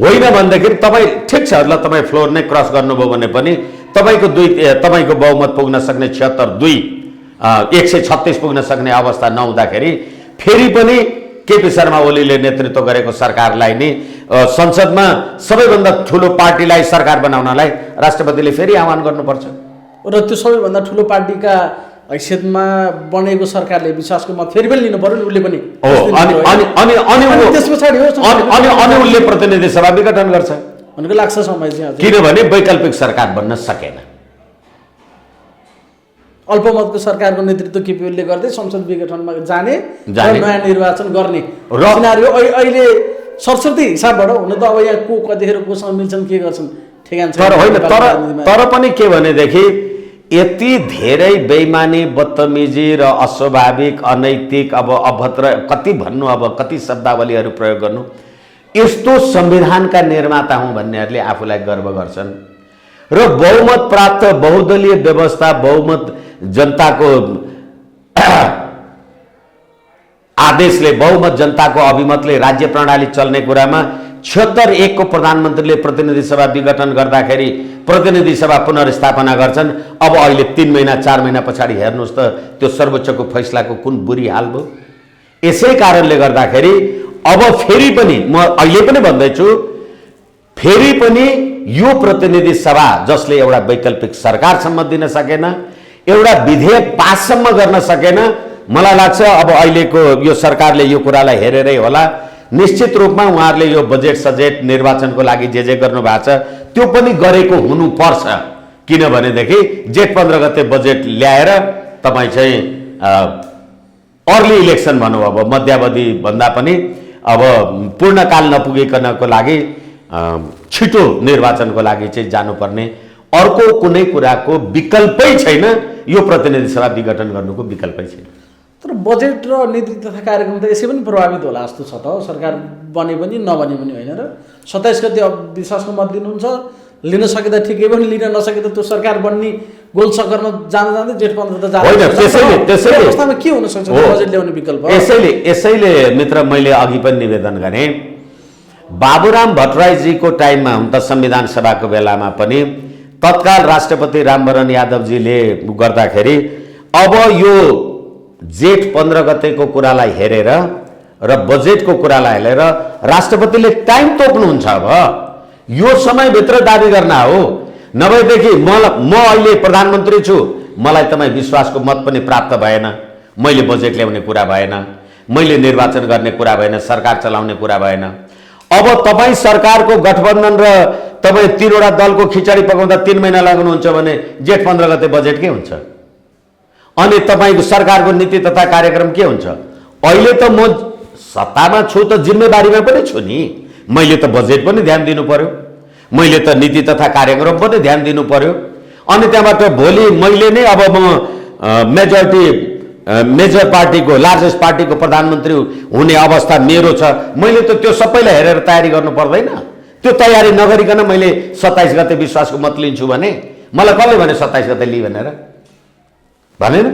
होइन भनेदेखि तपाईँ ठिक छ ल तपाईँ फ्लोर नै क्रस गर्नुभयो भने पनि तपाईँको बहुमत पुग्न सक्ने 76 136 पुग्न सक्ने अवस्था नहुँदाखेरि फेरि पनि केपी शर्मा ओलीले नेतृत्व गरेको सरकारलाई नि संसदमा सबैभन्दा ठुलो पार्टीलाई सरकार बनाउनलाई राष्ट्रपतिले फेरि आह्वान गर्नुपर्छ र त्यो सबैभन्दा ठुलो पार्टीका हैसियतमा बनेको सरकारले विश्वासको मत फेरि पनि लिनु पर्यो नि उसले पनि त्यस पछाडि अनि उसले प्रतिनिधि सभा विघटन गर्छ भनेको लाग्छ समय चाहिँ किनभने वैकल्पिक सरकार बन्न सकेन अल्पमतको सरकारको नेतृत्व केपी ओलीले गर्दै संसद विघटनमा जाने नयाँ निर्वाचन गर्ने सिनारियो अहिले सरस्वती हिसाबबाट हुन त अब यहाँ को कतिखेर कोसँग मिल्छन् के गर्छन् ठेगान छैन तर पनि के भनेदेखि यति धेरै बेइमानी बदतमिजी र अस्वाभाविक अनैतिक अब अभद्र कति भन्नु अब कति शब्दावलीहरू प्रयोग गर्नु यस्तो संविधानका निर्माता हुँ भन्नेहरूले आफूलाई गर्व गर्छन् र बहुमत प्राप्त बहुदलीय व्यवस्था बहुमत जनताको आदेशले बहुमत जनताको अभिमतले राज्य प्रणाली चल्ने कुरामा 76 को प्रधानमन्त्रीले प्रतिनिधि सभा विघटन गर्दाखेरि प्रतिनिधि सभा पुनर्स्थापना गर्छन् अब अहिले 3 महिना 4 महिना पछाडि हेर्नुहोस् त त्यो सर्वोच्चको फैसलाको कुन बुरी हाल भयो यसै कारणले गर्दाखेरि अब फेरि पनि म अहिले पनि भन्दैछु फेरि पनि यो प्रतिनिधि सभा जसले एउटा वैकल्पिक सरकारसम्म दिन सकेन एउटा विधेयक पाससम्म गर्न सकेन मलाई लाग्छ अब अहिलेको यो सरकारले यो कुरालाई हेरेरै होला निश्चित रूपमा उहाँहरूले यो बजेट सजेट निर्वाचनको लागि जे गर्नु भएको छ त्यो पनि गरेको हुनुपर्छ किनभनेदेखि जेठ 15 गते बजेट ल्याएर तपाईँ चाहिँ अर्ली इलेक्सन भनौँ अब मध्यावधि भन्दा पनि अब पूर्णकाल नपुगिकनको लागि छिटो निर्वाचनको लागि चाहिँ जानुपर्ने अर्को कुनै कुराको विकल्पै छैन यो प्रतिनिधि सभा विघटन गर्नुको विकल्पै छैन तर बजेट र नीति तथा कार्यक्रम त यसै पनि प्रभावित होला जस्तो छ त सरकार बने पनि नबने पनि होइन र 27 गते अब विश्वासको मत दिनुहुन्छ लिन सकिँदा ठिकै पनि लिन नसकिँदा त्यो सरकार बन्ने गोल सकरमा जाँदै जेठ 15 त होइन, त्यसैले अवस्थामा के हुन सक्छ बजेट ल्याउने विकल्प? यसैले मित्र मैले अघि पनि निवेदन गरेँ, बाबुराम भट्टराईजीको टाइममा हुन त संविधान सभाको बेलामा पनि तत्काल राष्ट्रपति रामवरण यादवजीले गर्दाखेरि अब यो जेठ 15 गतेको कुरालाई हेरेर र बजेटको कुरालाई हेरेर राष्ट्रपतिले टाइम तोक्नुहुन्छ। अब यो समयभित्र दाबी गर्न हो, नभएदेखि म अहिले प्रधानमन्त्री छु, मलाई तपाईँ विश्वासको मत पनि प्राप्त भएन, मैले बजेट ल्याउने कुरा भएन, मैले निर्वाचन गर्ने कुरा भएन, सरकार चलाउने कुरा भएन। अब तपाईँ सरकारको गठबन्धन र तपाईँ 3वटा दलको खिचडी पकाउँदा 3 महिना लाग्नुहुन्छ भने जेठ 15 गते बजेट के हुन्छ? अनि तपाईँको सरकारको नीति तथा कार्यक्रम के हुन्छ? अहिले त म सत्तामा छु त जिम्मेवारीमा पनि छु नि, मैले त बजेट पनि ध्यान दिनु पर्यो, मैले त नीति तथा कार्यक्रम पनि ध्यान दिनु पर्यो। अनि त्यहाँबाट भोलि मैले नै अब म मेजर पार्टीको लार्जेस्ट पार्टीको प्रधानमन्त्री हुने अवस्था मेरो छ, मैले त त्यो सबैलाई हेरेर तयारी गर्नु पर्दैन? त्यो तयारी नगरिकन मैले 27 गते विश्वासको मत लिन्छु भने मलाई कसले भने 27 गते लि भनेर भनेन?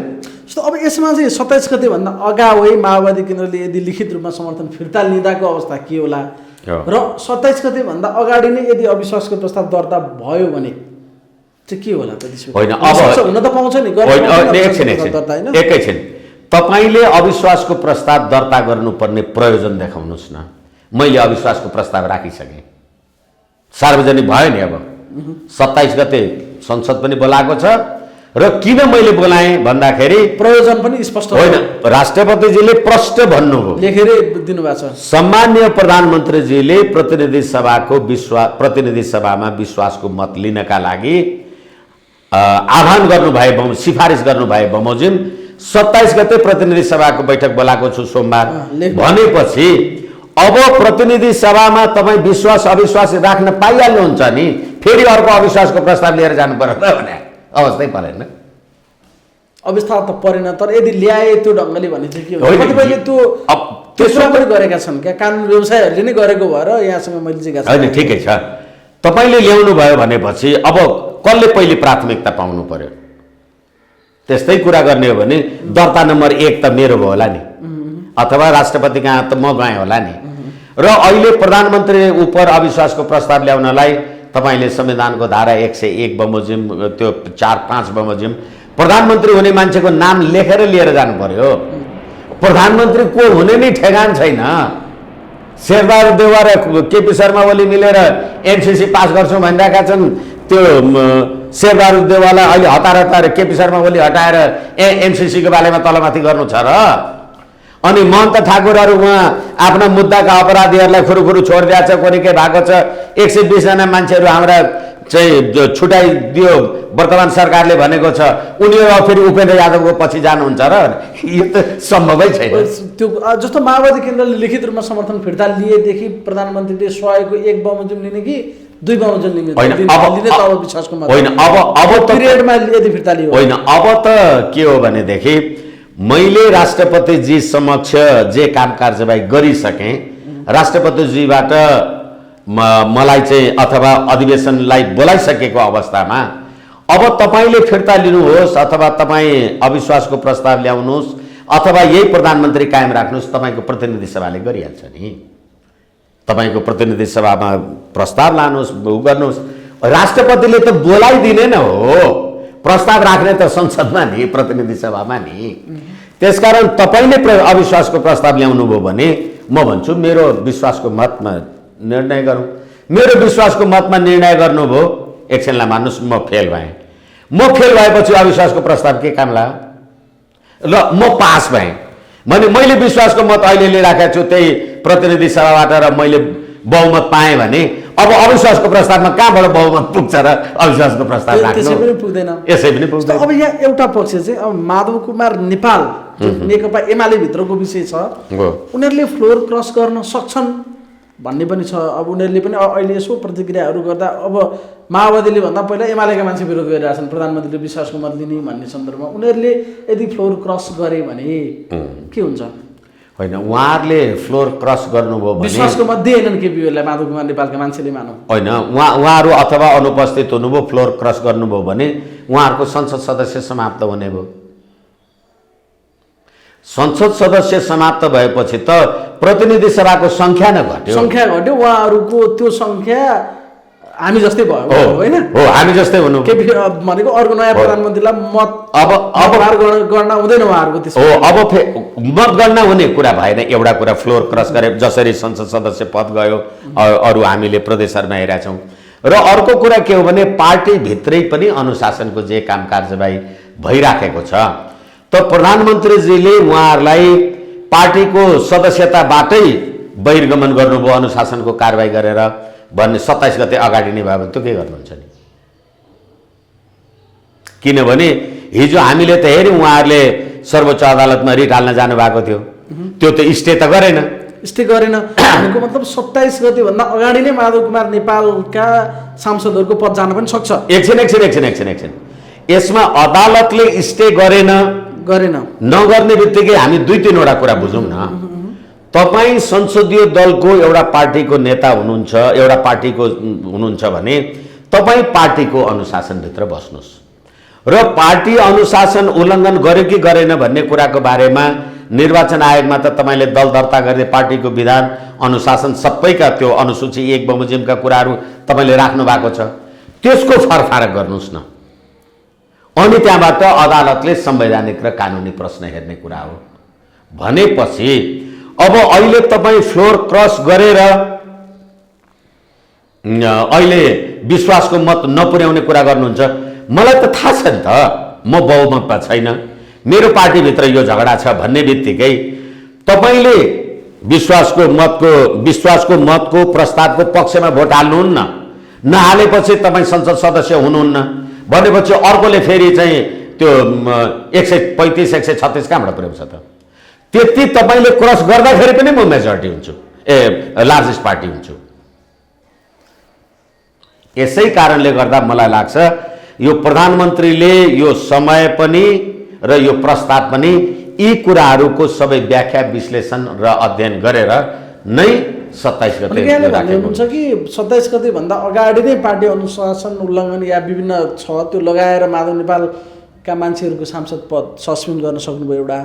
अब यसमा चाहिँ 27 गते भन्दा अगावै माओवादी केन्द्रले यदि लिखित रूपमा समर्थन फिर्ता लिँदाको अवस्था के होला र 27 गते भन्दा अगाडि नै यदि अविश्वासको प्रस्ताव दर्ता भयो भने चाहिँ के होला त? होइन, अब हुन त पाउँछ नि, एकैछिन तपाईँले अविश्वासको प्रस्ताव दर्ता गर्नुपर्ने प्रयोजन देखाउनुहोस् न। मैले अविश्वासको प्रस्ताव राखिसकेँ, सार्वजनिक भयो नि। अब 27 गते संसद पनि बोलाएको छ र किन मैले बोलाएँ भन्दाखेरि प्रयोजन पनि स्पष्ट होइन, राष्ट्रपतिजीले प्रष्ट भन्नुभयो, लेखेरै दिनुभएको छ। सम्माननीय प्रधानमन्त्रीजीले प्रतिनिधि सभामा विश्वासको मत लिनका लागि आह्वान गर्नुभए, सिफारिस गर्नुभए बमोजिम 27 गते प्रतिनिधि सभाको बैठक बोलाएको छु सोमबार भनेपछि अब प्रतिनिधि सभामा तपाईँ विश्वास अविश्वास राख्न पाइहाल्नुहुन्छ नि, फेरि अर्को अविश्वासको प्रस्ताव लिएर जानु पर्यो भने अवस्थै परेन? अवस्था त परेन, तर यदि ल्याए त्यो ढङ्गले भने चाहिँ के हुन्छ? कतिपयले त्यसो पनि गरेका छन् क्या, कानुन व्यवसायहरूले नै गरेको भएर यहाँसँग मैले जिज्ञासा। होइन, ठिकै छ, तपाईँले ल्याउनु भयो भनेपछि अब कसले पहिले प्राथमिकता पाउनु पर्यो? त्यस्तै कुरा गर्ने हो भने दर्ता नम्बर 1 त मेरो भयो होला नि, अथवा राष्ट्रपति कहाँ त म गएँ होला नि। र अहिले प्रधानमन्त्री उप अविश्वासको प्रस्ताव ल्याउनलाई तपाईँले संविधानको धारा 101 बमोजिम त्यो 4-5 बमोजिम प्रधानमन्त्री हुने मान्छेको नाम लेखेर लिएर जानु पर्यो। प्रधानमन्त्री को हुने नै ठेगान छैन। शेरबहादुर देउवा र केपी शर्मा ओली मिलेर एमसिसी पास गर्छौँ भनिरहेका छन्। त्यो शेरबहादुर देउवालाई अहिले हतार केपी शर्मा ओली हटाएर एमसिसीको बारेमा तलमाथि गर्नु छ र? अनि महन्त ठाकुरहरू उहाँ आफ्ना मुद्दाका अपराधीहरूलाई खुरुखुरु छोडिदिएको छ, कोनी के भएको छ। 120 जना मान्छेहरू हाम्रा चाहिँ छुटाइदियो वर्तमान सरकारले भनेको छ, उनीहरू फेरि उपेन्द्र यादवको पछि जानुहुन्छ र? यो त सम्भवै छैन। त्यो जस्तो माओवादी केन्द्रले लिखित रूपमा समर्थन फिर्ता लिएदेखि प्रधानमन्त्रीले 100को 1 बमोजिम लिने कि 2 बमोजिम लिने? अब विश्वासको मत होइन, अब पिरियडमा यदि फिर्ता लियो होइन। अब त के हो भनेदेखि मैले राष्ट्रपतिजी समक्ष जे काम कारबाही गरिसकेँ, राष्ट्रपतिजीबाट मलाई चाहिँ अथवा अधिवेशनलाई बोलाइसकेको अवस्थामा अब तपाईँले फिर्ता लिनुहोस् अथवा तपाईँ अविश्वासको प्रस्ताव ल्याउनुहोस् अथवा यही प्रधानमन्त्री कायम राख्नुहोस्, तपाईँको प्रतिनिधि सभाले गरिहाल्छ नि। तपाईँको प्रतिनिधि सभामा प्रस्ताव लानुहोस्, गर्नुहोस्। राष्ट्रपतिले त बोलाइदिने न हो, प्रस्ताव राख्ने त संसदमा नि, प्रतिनिधि सभामा नि। त्यसकारण तपाईँले अविश्वासको प्रस्ताव ल्याउनु भयो भने म भन्छु मेरो विश्वासको मतमा निर्णय गरौँ। मेरो विश्वासको मतमा निर्णय गर्नुभयो, एकछिनलाई मान्नुहोस् म फेल भएँ। म फेल भएपछि अविश्वासको प्रस्ताव के काम लाग्यो? ल म पास भएँ भने मैले विश्वासको मत अहिले लिइराखेको छु, त्यही प्रतिनिधि सभाबाट र मैले बहुमत पाएँ भने अब अविश्वासको प्रस्तावमा कहाँबाट बहुमत पुग्छ र? अविश्वासको प्रस्ताव त्यसै पनि पुग्दैन, यसै पनि पुग्दैन। अब यहाँ एउटा पक्ष चाहिँ अब माधव कुमार नेपाल नेकपा एमाले भित्रको विषय छ, उनीहरूले फ्लोर क्रस गर्न सक्छन् भन्ने पनि छ। अब उनीहरूले पनि अहिले यसो प्रतिक्रियाहरू गर्दा अब माओवादीले भन्दा पहिला एमालेका मान्छे विरोध गरिरहेछन् प्रधानमन्त्रीले विश्वासको मत लिने भन्ने सन्दर्भमा। उनीहरूले यदि फ्लोर क्रस गरे भने के हुन्छ? होइन उहाँहरूले फ्लोर क्रस गर्नुभयो भने विश्वासको मध्ये होइनन् केपी ओलीलाई माधव कुमार नेपालका मान्छेले मानौ होइन उहाँहरू अथवा अनुपस्थित हुनुभयो फ्लोर क्रस गर्नुभयो भने उहाँहरूको संसद सदस्य समाप्त हुने भयो। संसद सदस्य समाप्त भएपछि त प्रतिनिधि सभाको सङ्ख्या नै घट्यो। उहाँहरूको त्यो सङ्ख्या हामी जस्तै भयो होइन हो हामी जस्तै हुनु केपी भनेको अर्को नयाँ प्रधानमन्त्रीलाई मत अब गर्न हुँदैन उहाँहरूको त्यसो हो। अब मतगणना हुने कुरा भएन। एउटा कुरा फ्लोर क्रस गरे जसरी संसद सदस्य पद गयो अरू हामीले प्रदेशहरूमा हेरेका छौँ। र अर्को कुरा के हो भने पार्टीभित्रै पनि अनुशासनको जे काम कारबाही भइराखेको छ त प्रधानमन्त्रीजीले उहाँहरूलाई पार्टीको सदस्यताबाटै बहिर्गमन गर्नुभयो अनुशासनको कारबाही गरेर भन्ने 27 गते अगाडि नै भयो भने त्यो के गर्नुहुन्छ नि? किनभने हिजो हामीले त हेऱ्यौँ उहाँहरूले सर्वोच्च अदालतमा रिट हाल्न जानुभएको थियो, त्यो त स्टे त गरेन। स्टे गरेन भनेको मतलब 27 गते भन्दा अगाडि नै माधव कुमार नेपालका सांसदहरूको पद जान पनि सक्छ। एकछिन यसमा अदालतले स्टे गरेन नगर्ने बित्तिकै हामी 2-3 वटा कुरा बुझौँ न। तपाईँ संसदीय दलको एउटा पार्टीको नेता हुनुहुन्छ, एउटा पार्टीको हुनुहुन्छ भने तपाईँ पार्टीको अनुशासनभित्र बस्नुहोस् र पार्टी अनुशासन उल्लङ्घन गर्यो कि गरेन भन्ने कुराको बारेमा निर्वाचन आयोगमा त तपाईँले दल दर्ता गर्दै पार्टीको विधान अनुशासन सबैका त्यो अनुसूची 1 बमोजिमका कुराहरू तपाईँले राख्नु भएको छ, त्यसको फरफारक गर्नुहोस् न। अनि त्यहाँबाट अदालतले संवैधानिक र कानुनी प्रश्न हेर्ने कुरा हो भनेपछि अब अहिले तपाईँ फ्लोर क्रस गरेर अहिले विश्वासको मत नपुर्याउने कुरा गर्नुहुन्छ। मलाई त थाहा छ नि त म बहुमतमा छैन, मेरो पार्टीभित्र यो झगडा छ भन्ने बित्तिकै तपाईँले विश्वासको मतको प्रस्तावको पक्षमा भोट हाल्नुहुन्न, नहालेपछि तपाईँ संसद सदस्य हुनुहुन्न भनेपछि अर्कोले फेरि चाहिँ त्यो 135 136 कहाँबाट पुर्याउँछ त? त्यति तपाईँले क्रस गर्दाखेरि पनि म मेजोरिटी हुन्छु, लार्जेस्ट पार्टी हुन्छु। यसै कारणले गर्दा मलाई लाग्छ यो प्रधानमन्त्रीले यो समय पनि र यो प्रस्ताव पनि यी कुराहरूको सबै व्याख्या विश्लेषण र अध्ययन गरेर नै 27 गते हुन्छ कि 27 गते भन्दा अगाडि नै पार्टी अनुशासन उल्लङ्घन या विभिन्न छ त्यो लगाएर माधव नेपालका मान्छेहरूको सांसद पद सस्पेन्ड गर्न सक्नुभयो एउटा,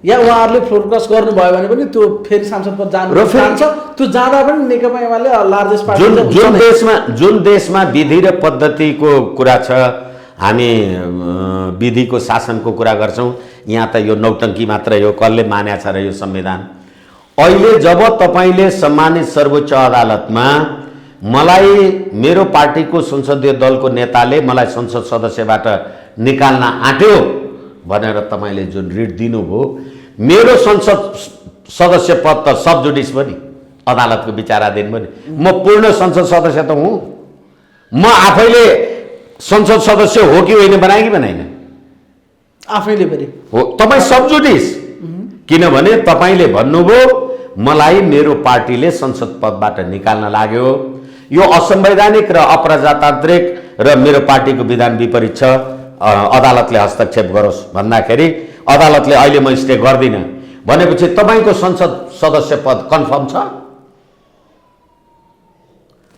या उहाँहरूले फ्लोर क्रस गर्नुभयो भने पनि त्यो फेरि सांसद पद जान्छ, त्यो जाँदा पनि नेकपा एमाले लार्जेस्ट पार्टी जुन देशमा विधि र पद्धतिको कुरा छ, हामी विधिको शासनको कुरा गर्छौँ, यहाँ त यो नौटङ्की मात्रै हो, कसले मान्या छ र यो संविधान। अहिले जब तपाईँले सम्मानित सर्वोच्च अदालतमा मलाई मेरो पार्टीको संसदीय दलको नेताले मलाई संसद सदस्यबाट निकाल्न आँट्यो भनेर तपाईँले जुन रिट दिनुभयो, मेरो संसद सदस्य पद त सब जुडिस पनि अदालतको विचाराधीन पनि, म पूर्ण संसद सदस्य त हुँ, म आफैले संसद सदस्य हो कि होइन बनाए कि बनाइन आफैले पनि हो, तपाईँ सब जुडिस। किनभने तपाईँले भन्नुभयो मलाई मेरो पार्टीले संसद पदबाट निकाल्न लाग्यो, यो असंवैधानिक र अप्रजातान्त्रिक र मेरो पार्टीको विधान विपरीत छ, अदालतले हस्तक्षेप गरोस् भन्दाखेरि अदालतले अहिले म स्टे गर्दिनँ भनेपछि तपाईँको संसद सदस्य पद कन्फर्म छ,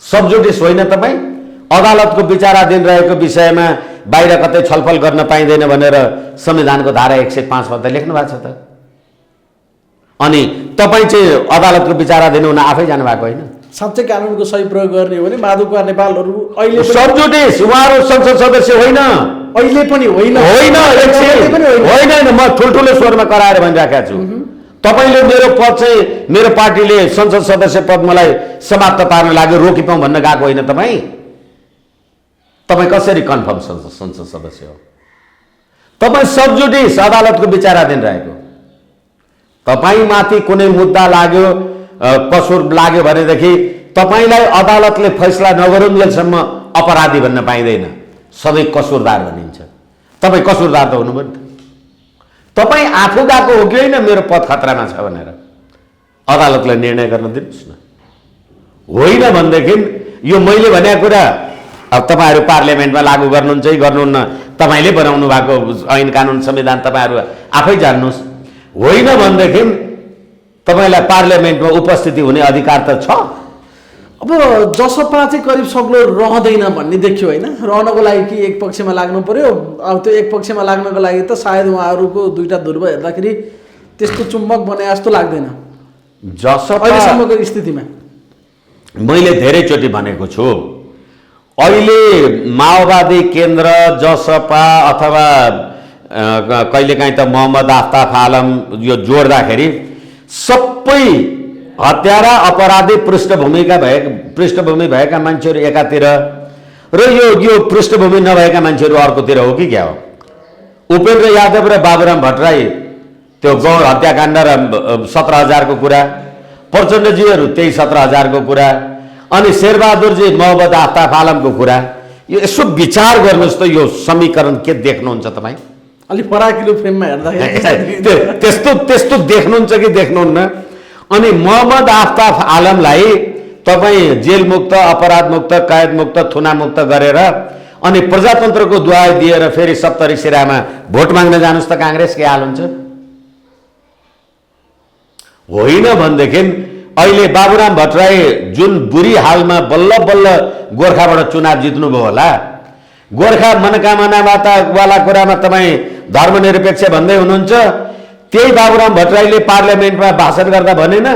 सबजुडिस होइन। तपाईँ अदालतको विचाराधीन रहेको विषयमा बाहिर कतै छलफल गर्न पाइँदैन भनेर संविधानको धारा 105 मा त लेख्नु भएको छ त। अनि तपाईँ चाहिँ अदालतको विचाराधीन हुन आफै जानु भएको होइन। साँच्चै कानुनको सही प्रयोग गर्ने हो भने माधव कुमार नेपालहरू अहिले सबजुडिस, उहाँहरू संसद सदस्य होइन, अहिले पनि होइन, म ठुल्ठुलो स्वरमा कराएर भनिराखेको छु। तपाईँले मेरो पद चाहिँ मेरो पार्टीले संसद सदस्य पद मलाई समाप्त पार्न लाग्यो रोकिपाउँ भन्न गएको होइन। तपाईँ कसरी कन्फर्म संसद सदस्य हो? तपाईँ सबजुडिस अदालतको विचाराधीन रहेको, तपाईँमाथि कुनै मुद्दा लाग्यो कसुर लाग्यो भनेदेखि तपाईँलाई अदालतले फैसला नगरुन्जेलसम्म अपराधी भन्न पाइँदैन, सबै कसुरदार भनिन्छ। तपाईँ कसुरदार त हुनुभयो नि त, तपाईँ आफू गएको हो कि होइन मेरो पद खतरामा छ भनेर अदालतलाई निर्णय गर्न दिनुहोस् न। होइन भनेदेखि यो मैले भनेको कुरा अब तपाईँहरू पार्लियामेन्टमा लागू गर्नुहुन्छ कि गर्नुहुन्न, तपाईँले बनाउनु भएको ऐन कानुन संविधान तपाईँहरू आफै जान्नुहोस्। होइन भनेदेखि तपाईँलाई पार्लियामेन्टमा उपस्थिति हुने अधिकार त छ। अब जसपा चाहिँ करिब सग्लो रहँदैन भन्ने देखियो होइन। रहनको लागि कि एक पक्षमा लाग्नु पर्यो। अब त्यो एक पक्षमा लाग्नको लागि त सायद उहाँहरूको दुईटा ध्रुव हेर्दाखेरि त्यस्तो चुम्बक बने जस्तो लाग्दैन अहिलेसम्मको स्थितिमा। मैले धेरैचोटि भनेको छु, अहिले माओवादी केन्द्र, जसपा अथवा कहिलेकाहीँ त मोहम्मद आफ्ताफ आलम यो जोड्दाखेरि सबै हत्यारा अपराधी पृष्ठभूमि भएका मान्छेहरू एकातिर र यो पृष्ठभूमि नभएका मान्छेहरू अर्कोतिर हो कि क्या हो? उपेन्द्र यादव र बाबुराम भट्टराई त्यो गौर हत्याकाण्ड र 17,000 को कुरा, प्रचण्डजीहरू त्यही 17,000 को कुरा, अनि शेरबहादुरजी मोहम्मद आफ्ताफ आलमको कुरा। यो यसो विचार गर्नुहोस् त, यो समीकरण के देख्नुहुन्छ तपाईँ? अलिक फराकिलो फ्रेममा हेर्दाखेरि त्यस्तो देख्नुहुन्छ कि देख्नुहुन्न? अनि मोहम्मद आफ्ताफ आलमलाई तपाईँ जेलमुक्त, अपराधमुक्त, कैदमुक्त, थुनामुक्त गरेर अनि प्रजातन्त्रको दुहाई दिएर फेरि 70 सिरामा भोट माग्न जानुहोस् त काङ्ग्रेस के हाल हुन्छ? होइन भनेदेखि अहिले बाबुराम भट्टराई जुन बुरी हालमा बल्ल बल्ल गोर्खाबाट चुनाव जित्नुभयो होला, गोर्खा मनोकामनावाला कुरामा तपाईँ धर्मनिरपेक्ष भन्दै हुनुहुन्छ, त्यही बाबुराम भट्टराईले पार्लियामेन्टमा भाषण गर्दा भनेन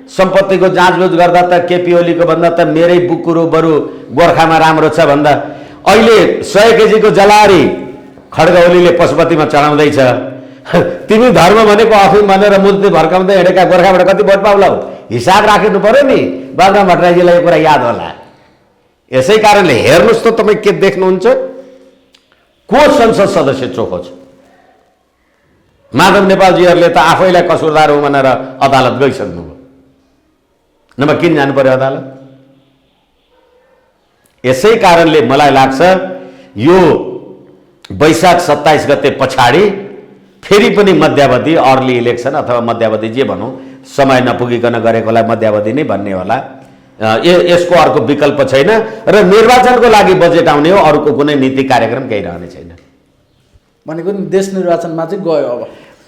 सम्पत्तिको जाँचबुझ गर्दा त केपी ओलीको भन्दा त मेरै बुकुरो बरु गोर्खामा राम्रो छ भन्दा अहिले 100 केजीको जलारी खड्ग ओलीले पशुपतिमा चढाउँदैछ। तिमी धर्म भनेको अफिम भनेर मूर्ति भर्काउँदै हिँडेका गोर्खाबाट कति भोट पाउला? हिसाब राख्नु पर्यो नि। बाबुराम भट्टराईजीलाई यो कुरा याद होला। यसै कारणले हेर्नुहोस् त तपाईँ के देख्नुहुन्छ? को संसद सदस्य चोखो छ? माधव नेपालजीहरूले त आफैलाई कसुरदार हो भनेर अदालत गइसक्नुभयो। नभए किन जानु पर्यो अदालत? यसै कारणले मलाई लाग्छ यो वैशाख 27 गते पछाडि फेरि पनि मध्यावधि अर्ली इलेक्सन अथवा मध्यावधि जे भनौँ, समय नपुगिकन गरेकोलाई मध्यावधि नै भन्ने होला। यसको अर्को विकल्प छैन र निर्वाचनको लागि बजेट आउने हो, अरूको कुनै नीति कार्यक्रम केही रहने छैन। भनेको नि देश निर्वाचनमा चाहिँ गयो। अब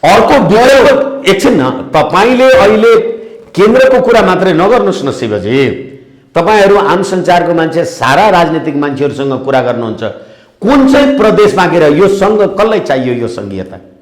अर्को विकल्प एकछिन न, तपाईँले अहिले केन्द्रको कुरा मात्रै नगर्नुहोस् न शिवजी। तपाईँहरू आम सञ्चारको मान्छे, सारा राजनीतिक मान्छेहरूसँग कुरा गर्नुहुन्छ। कुन चाहिँ प्रदेश मागेर यो सङ्घ कसलाई चाहियो? यो सङ्घीयता